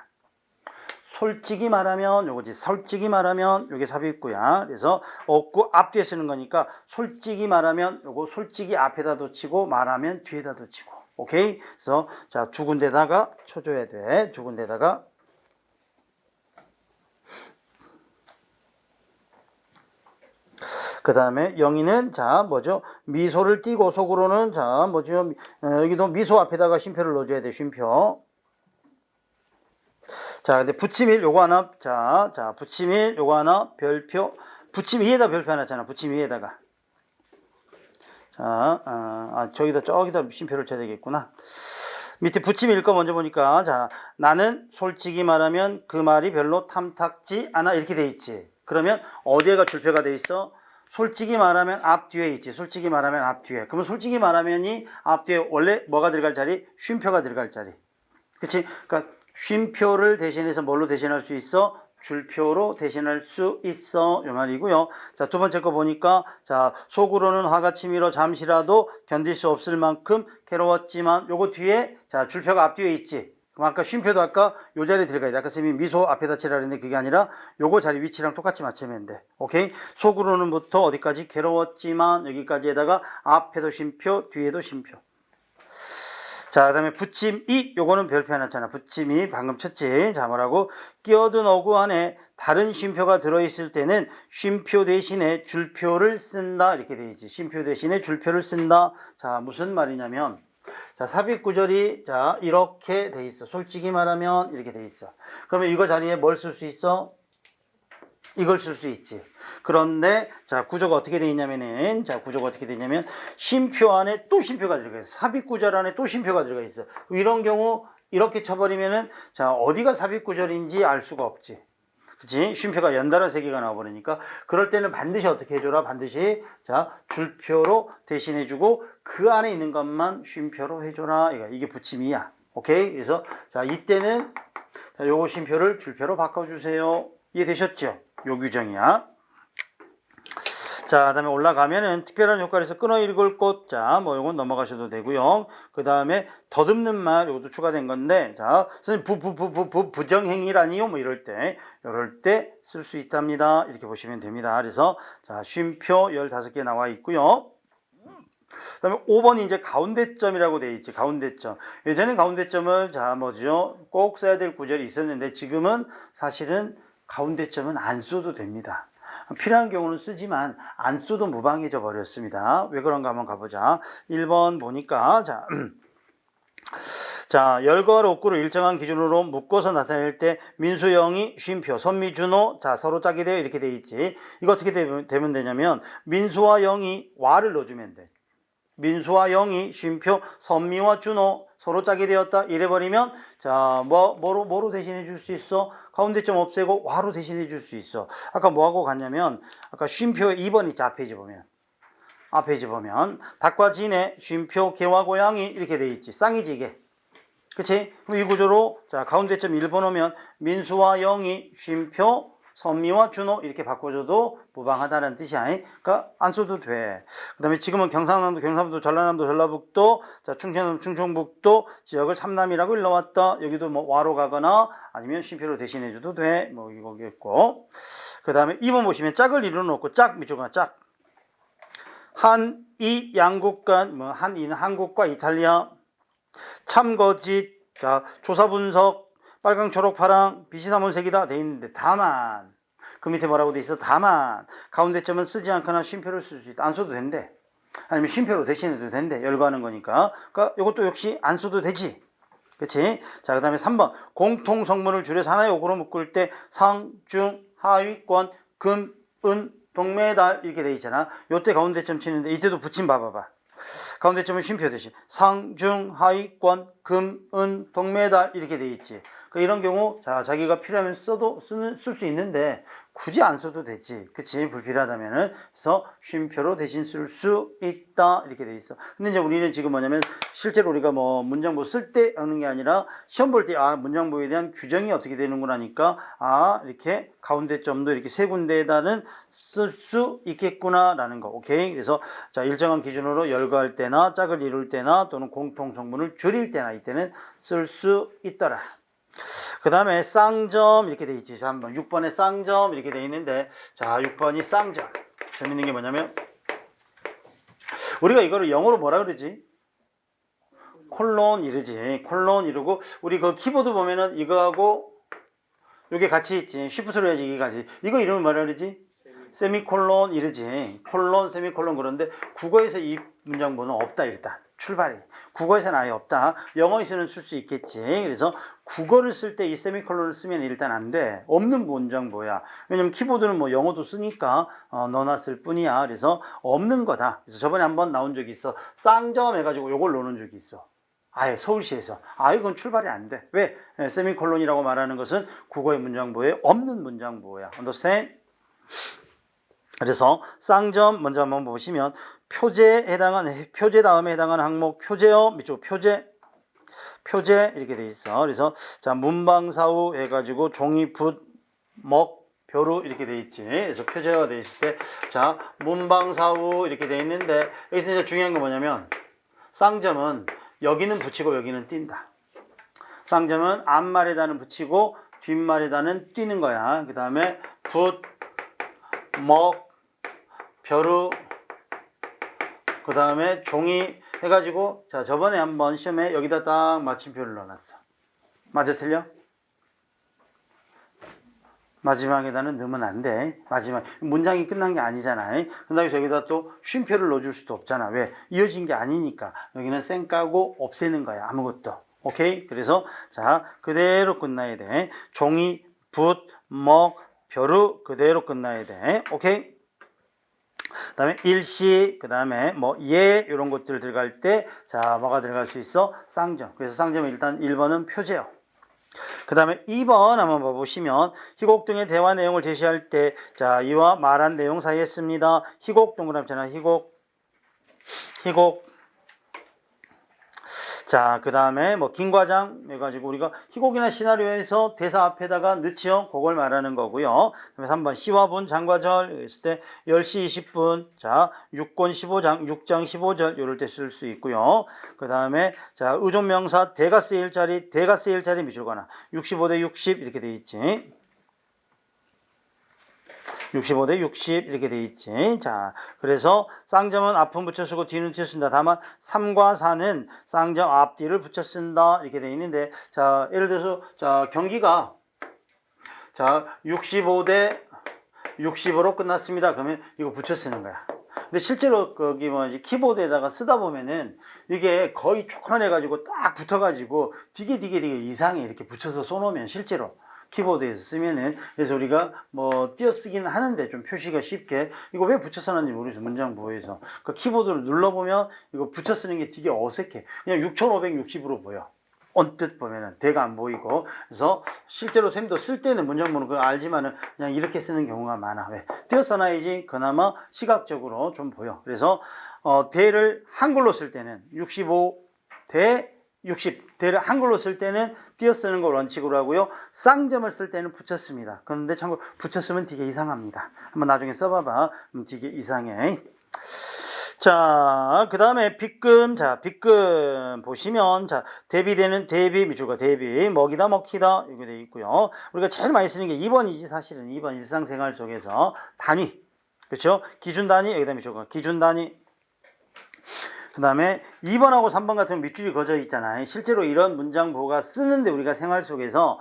솔직히 말하면 요거지. 솔직히 말하면 요게 삽입구야. 그래서 어구 앞뒤에 쓰는 거니까 솔직히 말하면 요거 솔직히 앞에다도 치고 말하면 뒤에다도 치고. 오케이? 그래서 자, 두 군데다가 쳐줘야 돼. 두 군데다가. 그 다음에 영희는 자 뭐죠? 미소를 띠고 속으로는 자 뭐죠? 여기도 미소 앞에다가 쉼표를 넣어줘야 돼. 쉼표. 자, 근데 붙임일 요거 하나. 자 붙임일 요거 하나. 별표. 붙임 위에다 별표 하나 잖아. 붙임 위에다가. 자, 저기다 쉼표를 쳐야 되겠구나. 밑에 붙임일 거 먼저 보니까 자 나는 솔직히 말하면 그 말이 별로 탐탁지 않아 이렇게 돼 있지. 그러면 어디에가 줄표가 돼 있어? 솔직히 말하면 앞뒤에 있지. 솔직히 말하면 앞뒤에. 그러면 솔직히 말하면이 앞뒤에 원래 뭐가 들어갈 자리? 쉼표가 들어갈 자리. 그치? 그러니까 쉼표를 대신해서 뭘로 대신할 수 있어? 줄표로 대신할 수 있어. 이 말이고요. 자, 두 번째 거 보니까 자, 속으로는 화가 치밀어 잠시라도 견딜 수 없을 만큼 괴로웠지만 요거 뒤에 자, 줄표가 앞뒤에 있지. 그럼 아까 쉼표도 아까 요 자리에 들어가야 돼. 아까 선생님이 미소 앞에다 치라 그랬는데 그게 아니라 요거 자리 위치랑 똑같이 맞추면 돼. 오케이? 속으로는부터 어디까지? 괴로웠지만 여기까지에다가 앞에도 쉼표, 뒤에도 쉼표. 자, 그 다음에 붙임이 요거는 별표 해놨잖아. 붙임이 방금 쳤지. 자, 뭐라고? 끼어든 어구 안에 다른 쉼표가 들어있을 때는 쉼표 대신에 줄표를 쓴다. 이렇게 돼 있지. 쉼표 대신에 줄표를 쓴다. 자, 무슨 말이냐면 자, 삽입구절이 자 이렇게 돼 있어. 솔직히 말하면 이렇게 돼 있어. 그러면 이거 자리에 뭘 쓸 수 있어? 이걸 쓸 수 있지. 그런데 자 구조가 어떻게 되어 있냐면은 자 구조가 어떻게 되냐면 쉼표 안에 또 쉼표가 들어가 있어. 삽입구절 안에 또 쉼표가 들어가 있어. 이런 경우 이렇게 쳐버리면은 자 어디가 삽입구절인지 알 수가 없지. 그치? 쉼표가 연달아 세 개가 나와버리니까 그럴 때는 반드시 어떻게 해줘라? 반드시 자 줄표로 대신해주고 그 안에 있는 것만 쉼표로 해줘라. 이게 붙임이야. 오케이? 그래서 자 이때는 자 요거 쉼표를 줄표로 바꿔주세요. 이해되셨죠? 요 규정이야. 자, 그 다음에 올라가면은 특별한 효과에서 끊어 읽을 곳. 자, 뭐 요건 넘어가셔도 되고요. 그 다음에 더듬는 말, 요것도 추가된 건데, 자, 선생님, 부정행위라니요? 뭐 이럴 때 쓸 수 있답니다. 이렇게 보시면 됩니다. 그래서, 자, 쉼표 15개 나와 있고요. 그 다음에 5번이 이제 가운데점이라고 되어 있지. 가운데점. 예전엔 가운데점을, 자, 뭐죠? 꼭 써야 될 구절이 있었는데, 지금은 사실은 가운데점은 안 써도 됩니다. 필요한 경우는 쓰지만 안 써도 무방해져 버렸습니다. 왜 그런가 한번 가보자. 1번 보니까 자 열거와 옥구를 일정한 기준으로 묶어서 나타낼 때 민수영이 쉼표, 선미준호 자 서로 짝이 돼요. 이렇게 돼 있지. 이거 어떻게 되면 되냐면 민수와 영이 와를 넣어주면 돼. 민수와 영이 쉼표, 선미와 준호 서로 짝이 되었다. 이래버리면 자 뭐로 대신해 줄 수 있어? 가운데점 없애고 와로 대신해 줄 수 있어. 아까 뭐하고 갔냐면 아까 쉼표 2번 있지. 앞페이지 보면 닭과 진의 쉼표 개와 고양이 이렇게 돼 있지. 쌍이지 이게. 그치? 그럼 이 구조로 자 가운데점 1번 오면 민수와 영이 쉼표 선미와 준호 이렇게 바꿔줘도 무방하다는 뜻이야. 그러니까 안 써도 돼. 그 다음에 지금은 경상남도, 전라남도, 전라북도, 자, 충청북도 지역을 삼남이라고 일러왔다. 여기도 뭐 와로 가거나 아니면 쉼표로 대신해줘도 돼. 뭐 이거겠고. 그 다음에 2번 보시면 짝을 이루어놓고 밑줄과 짝. 이 양국 간, 한인 한국과 이탈리아. 참거짓, 자, 조사 분석. 빨강, 초록, 파랑, 빛이 삼원색이다 돼 있는데 다만 그 밑에 뭐라고 돼 있어? 다만 가운데점은 쓰지 않거나 쉼표를 쓸 수 있다. 안 써도 된대. 아니면 쉼표로 대신해도 된대. 열거하는 거니까. 그러니까 이것도 역시 안 써도 되지. 그치? 자, 그 다음에 3번 공통 성문을 줄여서 하나의 옥으로 묶을 때 상, 중, 하위권, 금, 은, 동메달 이렇게 돼 있잖아. 요때 가운데점 치는데 이때도 붙임 봐봐봐. 가운데점은 쉼표 대신 상, 중, 하위권, 금, 은, 동메달 이렇게 돼 있지. 이런 경우 자 자기가 필요하면 쓸 수 있는데 굳이 안 써도 되지. 그치? 불필요하다면은 그래서 쉼표로 대신 쓸 수 있다 이렇게 돼 있어. 근데 이제 우리는 지금 뭐냐면 실제로 우리가 뭐 문장부 쓸 때 하는 게 아니라 시험 볼 때 문장부에 대한 규정이 어떻게 되는구나니까 이렇게 가운데점도 이렇게 세 군데에다는 쓸 수 있겠구나라는 거. 오케이? 그래서 자 일정한 기준으로 열거할 때나 짝을 이룰 때나 또는 공통 성분을 줄일 때나 이때는 쓸 수 있더라. 그 다음에 쌍점 이렇게 돼 있지. 자, 한번 6번에 쌍점 이렇게 돼 있는데 자 6번이 쌍점. 재밌는 게 뭐냐면 우리가 이거를 영어로 뭐라 그러지? 콜론 이르지. 콜론 이르고 우리 그 키보드 보면은 이거하고 요게 같이 있지. 쉬프트로 해야지 이게 같이. 이거 이름을 뭐라 그러지? 세미콜론 이러지. 콜론, 세미콜론 그런데 국어에서 이 문장보는 없다 일단. 출발이. 국어에서는 아예 없다. 영어에서는 쓸 수 있겠지. 그래서 국어를 쓸 때 이 세미콜론을 쓰면 일단 안 돼. 없는 문장보야. 왜냐면 키보드는 뭐 영어도 쓰니까 넣어놨을 뿐이야. 그래서 없는 거다. 그래서 저번에 한번 나온 적이 있어. 쌍점 해가지고 요걸 넣는 적이 있어. 아예 서울시에서. 이건 출발이 안 돼. 왜? 세미콜론이라고 말하는 것은 국어의 문장보에 없는 문장보야. understand? 그래서 쌍점 먼저 한번 보시면 표제 다음에 해당하는 항목 표제어 밑줄 표제 이렇게 돼 있어. 그래서 자 문방사우 해가지고 종이 붓 먹 벼루 이렇게 돼 있지. 그래서 표제어가 돼 있을 때 자 문방사우 이렇게 돼 있는데 여기서 이제 중요한 건 뭐냐면 쌍점은 여기는 붙이고 여기는 띈다. 쌍점은 앞말에다는 붙이고 뒷말에다는 띄는 거야. 그 다음에 붓 먹 벼루 그 다음에 종이 해가지고 자 저번에 한번 시험에 여기다 딱 마침표를 넣어놨어. 맞아 틀려? 마지막에다는 넣으면 안 돼. 마지막 문장이 끝난 게 아니잖아. 그 다음에 저기다 또 쉼표를 넣어줄 수도 없잖아. 왜? 이어진 게 아니니까. 여기는 쌩 까고 없애는 거야. 아무것도. 오케이? 그래서 자 그대로 끝나야 돼. 종이, 붓, 먹, 벼루 그대로 끝나야 돼. 오케이? 그 다음에 일시, 그 다음에 뭐 예 이런 것들 들어갈 때 자 뭐가 들어갈 수 있어? 쌍점. 그래서 쌍점은 일단 1번은 표제어. 그 다음에 2번 한번 봐보시면 희곡 등의 대화 내용을 제시할 때 자 이와 말한 내용 사이에 씁니다. 희곡 동그라미잖아. 희곡 자, 그 다음에 뭐 김과장 해가지고 우리가 희곡이나 시나리오에서 대사 앞에다가 넣지요. 그걸 말하는 거고요. 그 다음에 3번 시와 분 장과절 했을 때 10시 20분 자 6권 15장 6장 15절 이럴 때 쓸 수 있고요. 그 다음에 자 의존명사 대가 쓰일 자리 미줄거나 65대 60 이렇게 돼 있지. 65대 60 이렇게 돼 있지. 자, 그래서 쌍점은 앞은 붙여 쓰고 뒤는 뒤에 쓴다. 다만 3과 4는 쌍점 앞뒤를 붙여 쓴다. 이렇게 돼 있는데 자, 예를 들어서 자, 경기가 자, 65대 60으로 끝났습니다. 그러면 이거 붙여 쓰는 거야. 근데 실제로 거기 뭐지 키보드에다가 쓰다 보면은 이게 거의 조그만 해가지고 딱 붙어가지고 되게 이상해. 이렇게 붙여서 써놓으면 실제로 키보드에서 쓰면은 그래서 우리가 뭐 띄어쓰기는 하는데 좀 표시가 쉽게 이거 왜 붙여 써놨는지 모르겠어. 문장부에서 그 키보드를 눌러보면 이거 붙여 쓰는 게 되게 어색해. 그냥 6560으로 보여. 언뜻 보면은 대가 안 보이고. 그래서 실제로 쌤도 쓸 때는 문장부는 그거 알지만은 그냥 이렇게 쓰는 경우가 많아. 왜? 띄어 써놔야지 그나마 시각적으로 좀 보여. 그래서 대를 한글로 쓸 때는 65대 60 대를 한글로 쓸 때는 띄어 쓰는 걸 원칙으로 하고요. 쌍점을 쓸 때는 붙여 씁니다. 그런데 참고로 붙여 쓰면 되게 이상합니다. 한번 나중에 써봐봐. 되게 이상해. 자, 그 다음에 빗금. 자, 빗금 보시면, 자, 대비되는 대비, 미줄과 대비, 먹이다, 먹히다, 이렇게 돼 있고요. 우리가 제일 많이 쓰는 게 2번이지, 사실은. 2번 일상생활 속에서 단위. 그렇죠? 기준 단위, 여기다 미줄과 기준 단위. 그 다음에 2번하고 3번 같은 밑줄이 그어져 있잖아요. 실제로 이런 문장보가 쓰는데 우리가 생활 속에서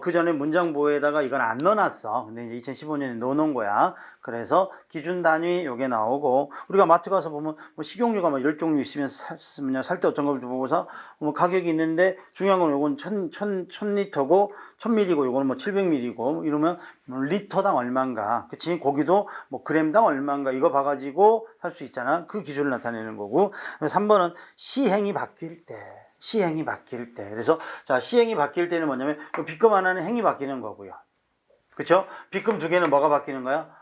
그 전에 문장보에다가 이건 안 넣어놨어. 근데 이제 2015년에 넣어놓은 거야. 그래서 기준 단위 요게 나오고 우리가 마트 가서 보면 뭐 식용유가 막 10종류 있으면 살 때 어떤 걸 보고서 뭐 가격이 있는데 중요한 건 요건 1000리터고 1000ml고 요거는 뭐 700ml고 이러면 뭐 리터당 얼마인가. 그치? 고기도 뭐 그램당 얼마인가 이거 봐가지고 살 수 있잖아. 그 기준을 나타내는 거고. 3번은 시행이 바뀔 때. 그래서 자 시행이 바뀔 때는 뭐냐면 빗금 하나는 행이 바뀌는 거고요. 그쵸? 빗금 두 개는 뭐가 바뀌는 거야?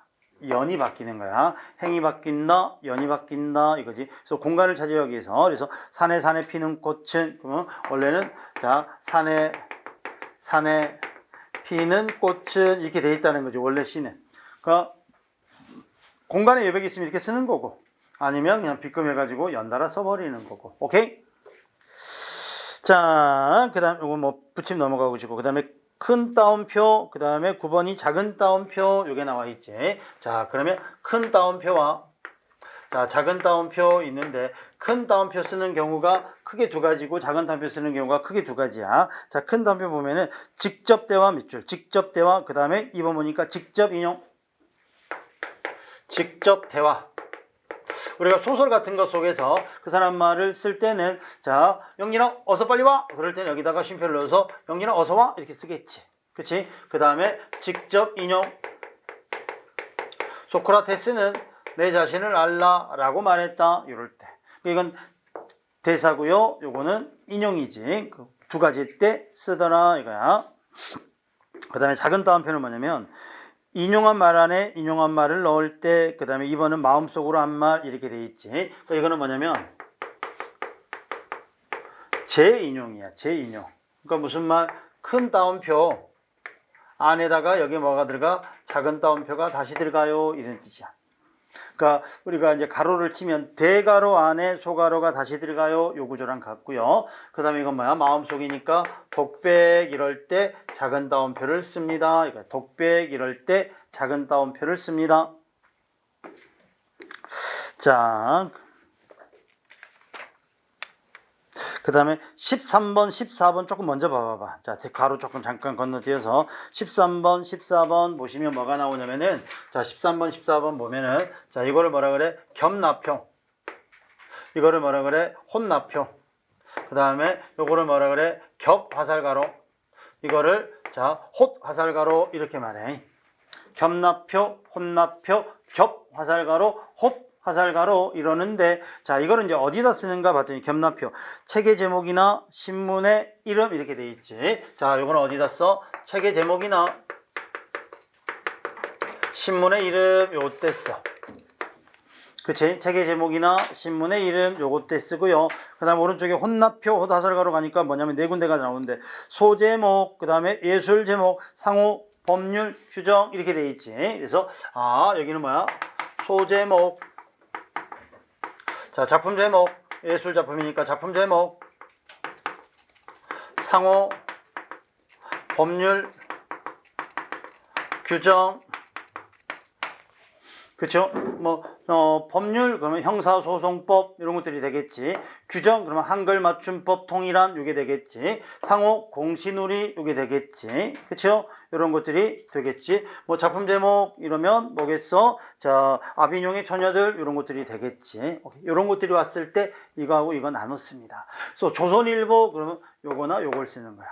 연이 바뀌는 거야. 행이 바뀐다, 연이 바뀐다 이거지. 그래서 공간을 차지하기 위해서 그래서 산에 피는 꽃은 그러면 원래는 자 산에 피는 꽃은 이렇게 돼 있다는 거죠. 원래 시는. 그러니까 공간에 여백이 있으면 이렇게 쓰는 거고 아니면 그냥 빗금 해가지고 연달아 써버리는 거고. 오케이? 자, 그 다음, 요거 뭐, 붙임 넘어가고 싶고, 그 다음에 큰 따옴표, 그 다음에 9번이 작은 따옴표, 요게 나와 있지. 자, 그러면 큰 따옴표와, 자, 작은 따옴표 있는데, 큰 따옴표 쓰는 경우가 크게 두 가지고, 작은 따옴표 쓰는 경우가 크게 두 가지야. 자, 큰 따옴표 보면은, 직접 대화 밑줄, 직접 대화, 그 다음에 2번 보니까 직접 인용. 직접 대화. 우리가 소설 같은 것 속에서 그 사람 말을 쓸 때는 자, 영진아 어서 빨리 와. 그럴 때는 여기다가 쉼표를 넣어서 영진아 어서 와 이렇게 쓰겠지. 그치? 그 다음에 직접 인용. 소크라테스는 내 자신을 알라라고 말했다. 이럴 때. 이건 대사고요. 요거는 인용이지. 그 두 가지 때 쓰더라 이거야. 그 다음에 작은 따옴표는 뭐냐면 인용한 말 안에 인용한 말을 넣을 때, 그 다음에 2번은 마음속으로 한 말 이렇게 돼 있지. 그러니까 이거는 뭐냐면 재인용이야. 재인용. 그러니까 무슨 말? 큰 따옴표 안에다가 여기 뭐가 들어가? 작은 따옴표가 다시 들어가요. 이런 뜻이야. 그러니까 우리가 이제 가로를 치면 대가로 안에 소가로가 다시 들어가요. 요 구조랑 같고요. 그 다음에 이건 뭐야? 마음속이니까 독백 이럴 때 작은 따옴표를 씁니다. 그러니까 독백 이럴 때 작은 따옴표를 씁니다. 자, 그 다음에 13번, 14번 조금 먼저 봐봐. 자, 가로 조금 잠깐 건너뛰어서 13번, 14번 보시면 뭐가 나오냐면은 자, 13번, 14번 보면은 자, 이거를 뭐라 그래? 겸납표. 이거를 뭐라 그래? 혼납표. 그 다음에 요거를 뭐라 그래? 겹화살가로. 이거를 자, 홑화살가로 이렇게 말해. 겸납표, 혼납표, 겹화살가로, 홑화살가로 이러는데 자, 이거를 이제 어디다 쓰는가 봤더니 겸납표. 책의 제목이나 신문의 이름 이렇게 돼 있지. 자, 요거는 어디다 써? 책의 제목이나 신문의 이름 요때 써. 그치? 책의 제목이나 신문의 이름 요것때 쓰고요. 그 다음에 오른쪽에 혼납표, 홑화살가로 가니까 뭐냐면 네 군데가 나오는데 소제목, 그 다음에 예술 제목, 상호, 법률, 규정 이렇게 돼 있지. 그래서 아, 여기는 뭐야? 소제목. 자, 작품 제목. 예술 작품이니까 작품 제목. 상호, 법률, 규정. 그쵸? 법률, 그러면 형사소송법, 이런 것들이 되겠지. 규정, 그러면 한글 맞춤법 통일한, 요게 되겠지. 상호, 공시누리, 요게 되겠지. 그쵸? 이런 것들이 되겠지. 작품 제목, 이러면 뭐겠어? 자, 아비뇽의 처녀들, 이런 것들이 되겠지. 이런 것들이 왔을 때, 이거하고 이거 나눴습니다. 그래서 조선일보, 그러면 요거나 요걸 쓰는 거야.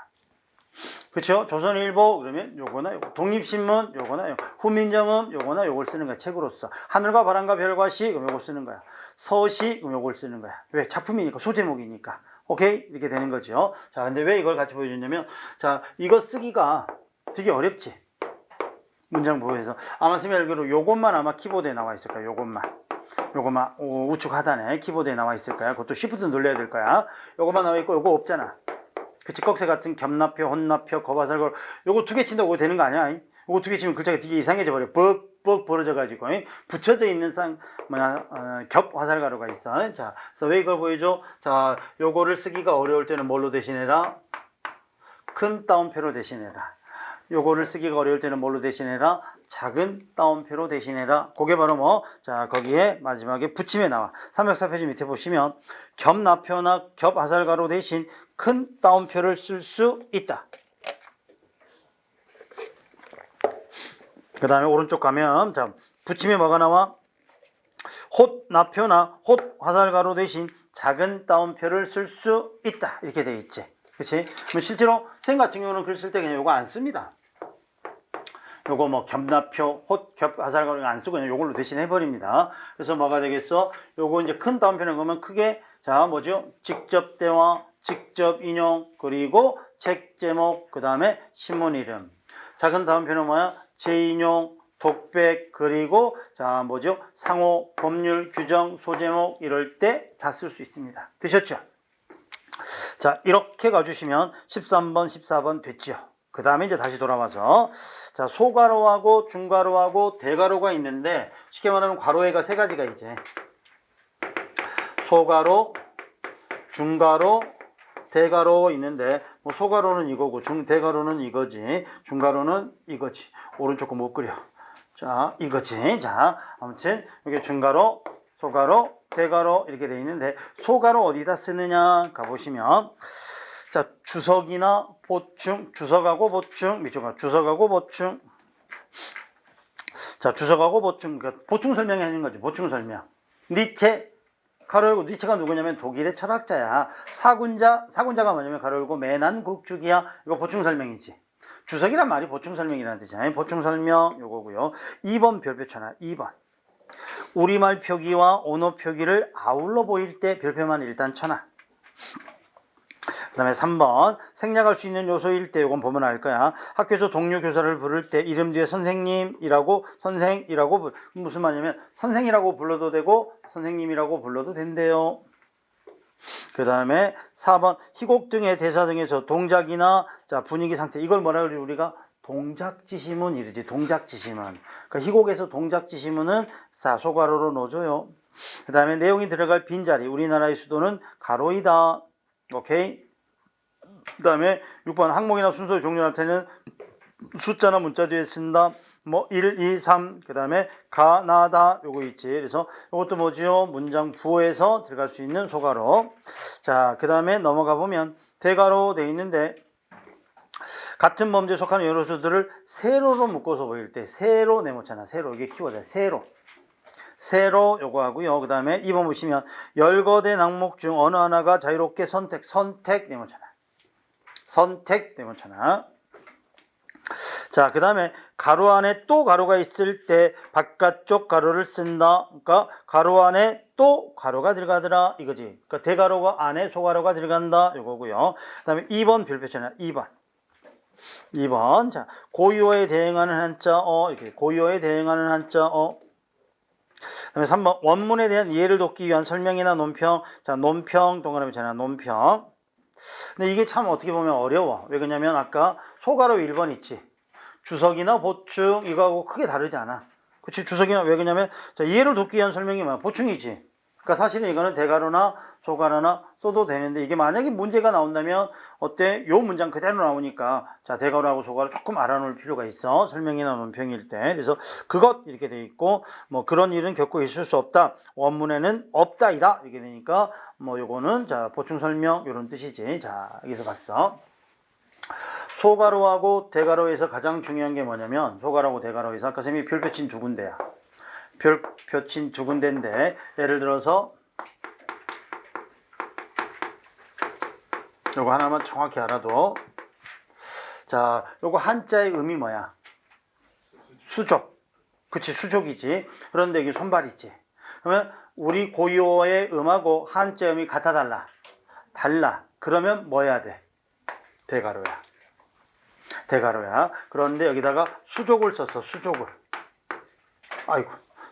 그쵸? 조선일보 그러면 요거나 요거, 독립신문 요거나 요거, 후민정음 요거나 요걸 쓰는 거야. 책으로서. 하늘과 바람과 별과 시 그럼 요걸 쓰는 거야. 서시 그럼 요걸 쓰는 거야. 왜? 작품이니까, 소제목이니까. 오케이? 이렇게 되는 거죠. 자, 근데 왜 이걸 같이 보여줬냐면 자, 이거 쓰기가 되게 어렵지. 문장 보호에서 아마 선생님 알기로 요것만 아마 키보드에 나와 있을 거야. 요것만 우측 하단에 키보드에 나와 있을 거야. 그것도 쉬프트 눌러야 될 거야. 요것만 나와 있고 요거 없잖아. 그치, 꺽쇠 같은 겸납표, 혼납표, 겹화살가로 요거 두 개 친다고 그거 되는 거 아니야? 요거 두 개 치면 글자가 되게 이상해져 버려. 뻑뻑 벌어져가지고 붙여져 있는 겹화살가루가 있어. 자, 그래서 왜 이걸 보여줘? 자, 요거를 쓰기가 어려울 때는 뭘로 대신해라? 큰 따옴표로 대신해라. 요거를 쓰기가 어려울 때는 뭘로 대신해라? 작은 따옴표로 대신해라. 그게 바로 뭐? 자, 거기에 마지막에 붙임에 나와. 304페이지 밑에 보시면 겹납표나 겹화살가루 대신 큰 따옴표를 쓸 수 있다. 그 다음에 오른쪽 가면 자, 붙임에 뭐가 나와? 홑납표나 홑화살가루 대신 작은 따옴표를 쓸 수 있다. 이렇게 돼 있지. 그치? 실제로 쌤 같은 경우는 글 쓸 때 그냥 요거 안 씁니다. 요거 겸납표, 홑화살가루 안 쓰고 그냥 요걸로 대신 해버립니다. 그래서 뭐가 되겠어? 요거 이제 큰 따옴표는 그러면 크게 자, 뭐죠? 직접 대화, 직접 인용, 그리고 책 제목, 그 다음에 신문 이름. 작은 따옴표는 뭐야? 재인용, 독백, 그리고 자, 뭐죠? 상호, 법률, 규정, 소제목 이럴 때 다 쓸 수 있습니다. 되셨죠? 자, 이렇게 가주시면 13번, 14번 됐죠? 그 다음에 이제 다시 돌아와서 자, 소가로하고 중가로하고 대가로가 있는데 쉽게 말하면 괄호에가 세 가지가 이제 소가로, 중가로, 대가로 있는데 소가로는 이거고 대가로는 이거지, 중가로는 이거지. 오른쪽 거 못 그려. 자, 이거지. 자, 아무튼 이게 중가로, 소가로, 대가로 이렇게 돼 있는데 소가로 어디다 쓰느냐 가보시면 자, 주석이나 보충, 주석하고 보충, 밑쪽으로 주석하고 보충. 자, 주석하고 보충, 그러니까 보충 설명하는 거지. 보충 설명. 니체, 가로 열고, 니체가 누구냐면 독일의 철학자야. 사군자가 뭐냐면 가로 열고 매난 국주기야. 이거 보충 설명이지. 주석이란 말이 보충 설명이라는 뜻이잖아요. 보충 설명 요거고요. 2번 별표 쳐놔. 2번. 우리말 표기와 언어 표기를 아울러 보일 때 별표만 일단 쳐놔. 그 다음에 3번 생략할 수 있는 요소일 때 이건 보면 알 거야. 학교에서 동료 교사를 부를 때 이름 뒤에 선생님이라고 선생이라고 무슨 말이냐면 선생이라고 불러도 되고 선생님이라고 불러도 된대요. 그 다음에 4번 희곡 등의 대사 등에서 동작이나 자 분위기 상태 이걸 뭐라 그래 우리가 동작지시문 이러지. 동작지시문. 그러니까 희곡에서 동작지시문은 자 소괄호로 넣어줘요. 그 다음에 내용이 들어갈 빈자리 우리나라의 수도는 가로이다. 오케이. 그 다음에 6번 항목이나 순서의 종류할 때는 숫자나 문자 뒤에 쓴다. 뭐 1, 2, 3, 그 다음에 가, 나, 다 요거 있지. 그래서 이것도 뭐지요? 문장 부호에서 들어갈 수 있는 소괄호. 자, 그 다음에 넘어가 보면 대괄호 돼 있는데 같은 범죄에 속하는 여러 수들을 세로로 묶어서 보일 때 세로 네모잖아. 세로 이게 키워드야. 세로 요거 하고요. 그 다음에 2번 보시면 열거된 항목 중 어느 하나가 자유롭게 선택 네모잖아. 선택 네모잖아. 자, 그 다음에 가로 안에 또 가로가 있을 때 바깥쪽 가로를 쓴다. 그러니까 가로 안에 또 가로가 들어가더라 이거지. 그러니까 대가로가 안에 소가로가 들어간다 이거고요. 그 다음에 2번 별표잖아. 2번. 자, 고유어에 대응하는 한자 이렇게 고유어에 대응하는 한자 그다음에 3번 원문에 대한 이해를 돕기 위한 설명이나 논평. 자, 논평 동그라미잖아. 논평. 근데 이게 참 어떻게 보면 어려워. 왜 그러냐면 아까 소가로 1번 있지. 주석이나 보충 이거하고 크게 다르지 않아. 그치? 주석이나 왜 그러냐면 자, 이해를 돕기 위한 설명이 뭐야? 보충이지. 그러니까 사실은 이거는 대가로나 소가로나 써도 되는데 이게 만약에 문제가 나온다면 어때? 요 문장 그대로 나오니까 자 대가로하고 소가로 조금 알아놓을 필요가 있어. 설명이나 논평일 때. 그래서 그것 이렇게 돼 있고 뭐 그런 일은 겪고 있을 수 없다. 원문에는 없다이다 이렇게 되니까 뭐 요거는 자 보충 설명 이런 뜻이지. 자 여기서 봤어. 소가로하고 대가로에서 가장 중요한 게 뭐냐면 소가로하고 대가로에서 아까 선생님이 별표 친 두 군데야. 별표 친 두 군데인데 예를 들어서 요거 하나만 정확히 알아도 자 요거 한자의 의미 뭐야? 수족. 그치 수족이지. 그런데 이게 손발이지. 그러면 우리 고유어의 음하고 한자 음이 같아 달라. 그러면 뭐 해야 돼? 대가로야. 그런데 여기다가 수족을 썼어.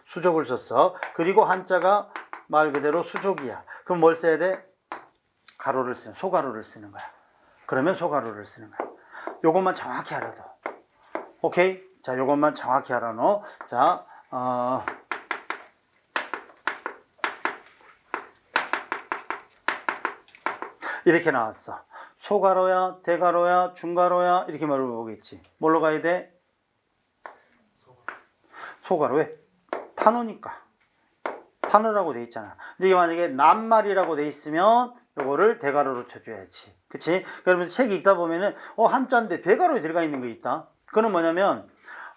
수족을 썼어. 그리고 한자가 말 그대로 수족이야. 그럼 뭘 써야 돼? 소가로를 쓰는 거야. 그러면 소가로를 쓰는 거야. 요것만 정확히 알아둬. 오케이? 자, 요것만 정확히 알아놓어. 자, 이렇게 나왔어. 소가로야, 대가로야, 중가로야 이렇게 물어보겠지. 뭘로 가야 돼? 소가로. 왜? 탄호니까. 탄호라고 돼 있잖아. 근데 이게 만약에 낱말이라고 돼 있으면 요거를 대가로로 쳐줘야지. 그치? 그러면 책 읽다 보면은 한자인데 대가로에 들어가 있는 게 있다. 그거는 뭐냐면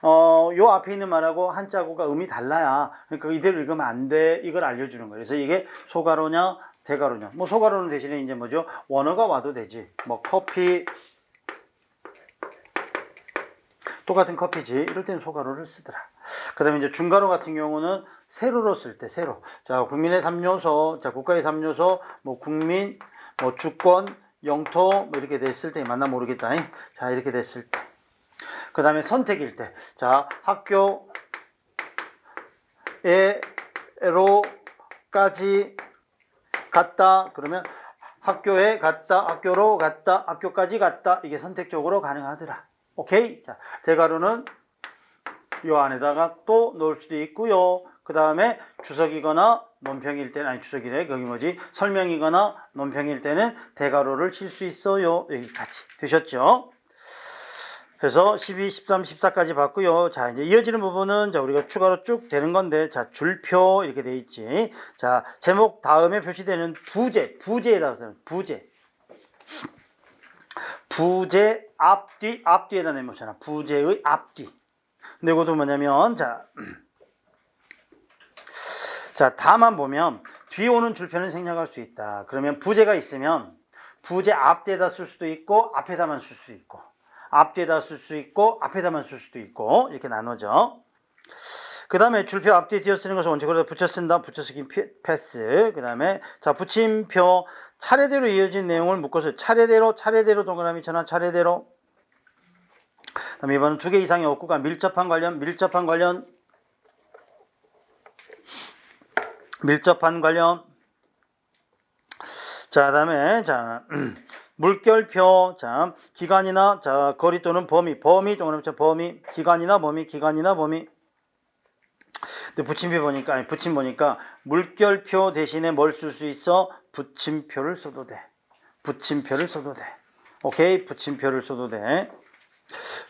요 앞에 있는 말하고 한자고가 음이 달라야. 그러니까 이대로 읽으면 안 돼. 이걸 알려주는 거예요. 그래서 이게 소가로냐 대가로냐. 뭐 소가로는 대신에 이제 뭐죠? 원어가 와도 되지. 뭐 커피 똑같은 커피지. 이럴 때는 소가로를 쓰더라. 그 다음에 이제 중가로 같은 경우는 세로로 쓸 때 세로. 자, 국민의 3요소, 자, 국가의 3요소, 뭐 국민, 뭐 주권, 영토 뭐 이렇게 됐을 때 맞나 모르겠다. 자, 이렇게 됐을 때. 그 다음에 선택일 때. 자, 학교에로까지 갔다. 그러면 학교에 갔다, 학교로 갔다, 학교까지 갔다. 이게 선택적으로 가능하더라. 오케이? 자, 대가로는 요 안에다가 또 넣을 수도 있고요. 그 다음에 주석이거나 논평일 때는 아니 주석이래 거기 뭐지 설명이거나 논평일 때는 대가로를 칠 수 있어요. 여기까지 되셨죠? 그래서 12, 13, 14까지 봤고요. 자, 이제 이어지는 부분은 자 우리가 추가로 쭉 되는 건데 자 줄표 이렇게 돼 있지. 자 제목 다음에 표시되는 부제에다 써요. 부제 앞뒤에다 내놓잖아. 부제의 앞뒤. 근데 이것도 뭐냐면, 자, 다만 보면, 뒤에 오는 줄편은 생략할 수 있다. 그러면 부재가 있으면, 부재 앞뒤에다 쓸 수도 있고, 앞에다만 쓸 수도 있고, 앞뒤에다 쓸 수 있고, 앞에다만 쓸 수도 있고, 이렇게 나누죠. 그 다음에 줄표 앞뒤에 띄어 쓰는 것을 원칙으로 붙여 쓴다. 붙여 쓰기 패스. 그 다음에 자 붙임표 차례대로 이어진 내용을 묶어서 차례대로 동그라미 쳐놔. 차례대로. 그 다음에 이번은 2개 이상의 어구가 밀접한 관련. 자, 그 다음에 자 물결표. 자 기간이나 자 거리 또는 범위 동그라미 쳐. 범위 기간이나 범위. 근데 붙임 보니까 물결표 대신에 뭘 쓸 수 있어? 붙임표를 써도 돼. 오케이? 붙임표를 써도 돼.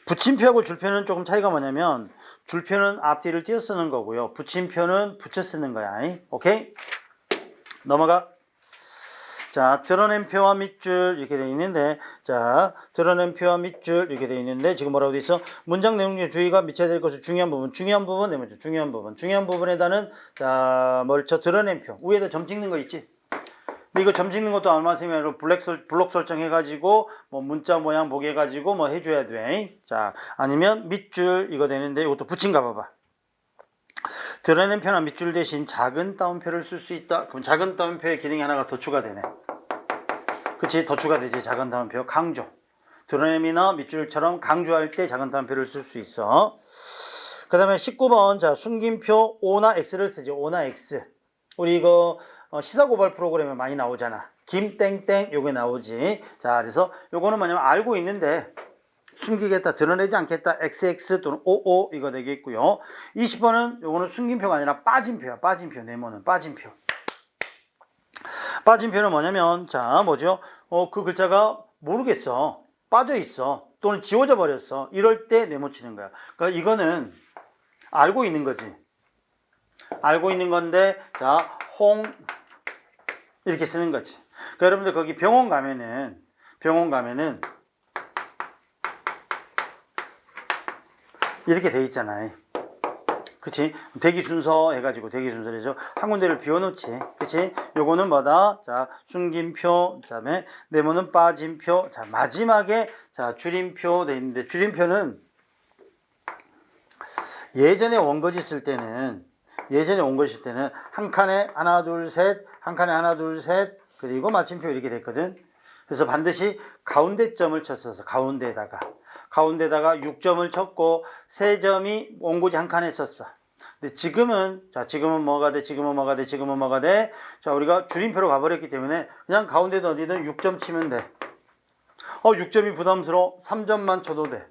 붙임표하고 줄표는 조금 차이가 뭐냐면 줄표는 앞뒤를 띄어 쓰는 거고요. 붙임표는 붙여 쓰는 거야. 오케이? 넘어가. 자, 드러낸 표와 밑줄 이렇게 되어 있는데, 자, 드러낸 표와 밑줄 이렇게 되어 있는데, 지금 뭐라고 되어 있어? 문장 내용 중에 주의가 미쳐야 될 것은 중요한 부분, 네 번째 중요한 부분에다는, 자, 뭘 쳐? 드러낸 표. 위에다 점 찍는 거 있지? 근데 이거 점 찍는 것도 얼마 쓰면 블록 설정해가지고, 뭐 문자 모양 보게 해가지고 뭐 해줘야 돼. 자, 아니면 밑줄 이거 되는데, 이것도 붙인 가 봐봐. 드러낸 표나 밑줄 대신 작은 따옴표를 쓸 수 있다. 그럼 작은 따옴표의 기능이 하나가 더 추가되네. 그치? 더 추가되지. 작은 따옴표 강조. 드러냄이나 밑줄처럼 강조할 때 작은 따옴표를 쓸 수 있어. 그 다음에 19번 자 숨김표 O나 X를 쓰지. O나 X. 우리 이거 시사고발 프로그램에 많이 나오잖아. 김땡땡 요게 나오지. 자 그래서 요거는 뭐냐면 알고 있는데 숨기겠다, 드러내지 않겠다, XX 또는 OO 이거 되겠고요. 20번은 요거는 숨김표가 아니라 빠진표야. 빠진표. 네모는 빠진표. 빠진표는 뭐냐면 자 뭐죠? 그 글자가 모르겠어. 빠져 있어. 또는 지워져 버렸어. 이럴 때 네모 치는 거야. 그러니까 이거는 알고 있는 거지. 알고 있는 건데 자 홍 이렇게 쓰는 거지. 그러니까 여러분들 거기 병원 가면은 이렇게 돼 있잖아요. 그치? 대기 순서 해가지고 대기 순서래죠. 한 군데를 비워놓지. 그치? 요거는 뭐다? 자, 숨김표, 그 다음에 네모는 빠진표. 자, 마지막에 자, 줄임표 돼 있는데 줄임표는 예전에 원고지 쓸 때는 한 칸에 하나, 둘, 셋, 그리고 마침표 이렇게 됐거든. 그래서 반드시 가운데 점을 쳤어서 가운데다가 6점을 쳤고 3점이 원고지 한 칸에 썼어. 근데 지금은 뭐가 돼? 자, 우리가 줄임표로 가버렸기 때문에 그냥 가운데도 어디든 6점 치면 돼. 6점이 부담스러워. 3점만 쳐도 돼.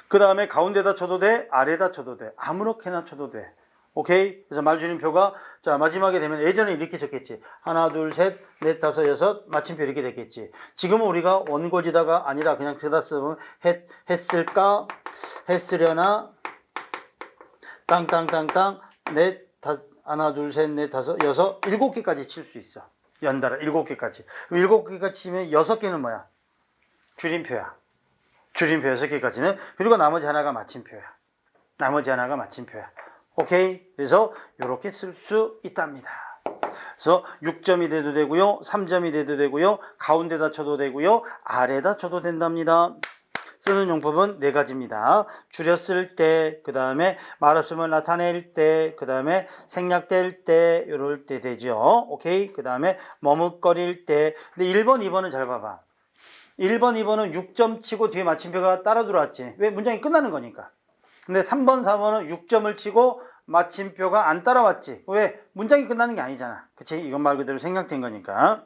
그 다음에 가운데다 쳐도 돼, 아래다 쳐도 돼. 아무렇게나 쳐도 돼. 오케이? 그래서 말줄임표가 자 마지막에 되면 예전에 이렇게 적겠지. 하나, 둘, 셋, 넷, 다섯, 여섯 마침표 이렇게 됐겠지. 지금은 우리가 원고지다가 아니라 그냥 그다 쓰면 했을까? 했으려나? 땅땅땅땅 넷, 하나, 둘, 셋, 넷, 다섯, 여섯, 7개까지 칠 수 있어. 연달아 7개까지. 7개까지 치면 6개는 뭐야? 줄임표야. 줄임표 6개까지는. 그리고 나머지 하나가 마침표야. 오케이? 그래서 이렇게 쓸 수 있답니다. 그래서 6점이 돼도 되고요. 3점이 돼도 되고요. 가운데다 쳐도 되고요. 아래다 쳐도 된답니다. 쓰는 용법은 4가지입니다. 줄였을 때, 그 다음에 말없음을 나타낼 때, 그 다음에 생략될 때, 이럴 때 되죠. 오케이? 그 다음에 머뭇거릴 때. 근데 1번, 2번은 잘 봐봐. 1번, 2번은 6점 치고 뒤에 마침표가 따라 들어왔지. 왜? 문장이 끝나는 거니까. 근데 3번, 4번은 6점을 치고 마침표가 안 따라왔지. 왜? 문장이 끝나는 게 아니잖아. 그치? 이건 말 그대로 생략된 거니까.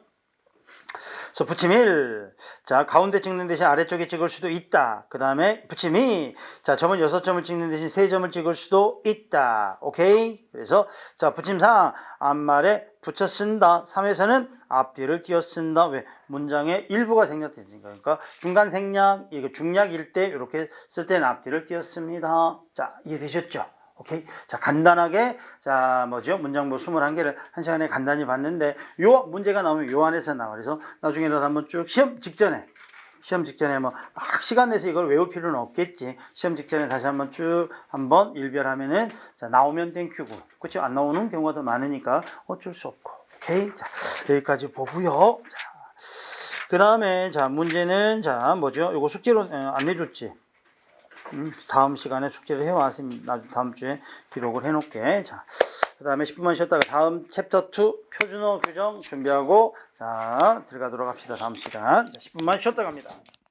그래서 붙임 1. 자, 가운데 찍는 대신 아래쪽에 찍을 수도 있다. 그 다음에 붙임 2. 자, 점은 6점을 찍는 대신 3점을 찍을 수도 있다. 오케이? 그래서 자, 붙임 4. 앞말에 붙여 쓴다. 3에서는 앞뒤를 띄어 쓴다. 왜? 문장의 일부가 생략되니까. 그러니까 중간 생략, 이거 중략일 때 이렇게 쓸 때는 앞뒤를 띄어 씁니다. 자, 이해되셨죠? 오케이. 자, 간단하게, 자, 뭐죠? 문장부 21개를 한 시간에 간단히 봤는데, 요 문제가 나오면 요 안에서 나와. 그래서 나중에라도 한번 쭉 시험 직전에 시험 직전에 뭐 막 시간 내서 이걸 외울 필요는 없겠지. 시험 직전에 다시 한번 쭉 한번 일별하면은 자, 나오면 땡큐고. 그치? 안 나오는 경우가 더 많으니까 어쩔 수 없고. 오케이. 자, 여기까지 보고요. 자, 그 다음에 자, 문제는 자, 뭐죠? 요거 숙제로 안 내줬지. 다음 시간에 숙제를 해왔습니다. 다음 주에 기록을 해놓게. 자, 그 다음에 10분만 쉬었다가 다음 챕터 2 표준어 규정 준비하고 자 들어가도록 합시다. 다음 시간. 자, 10분만 쉬었다 갑니다.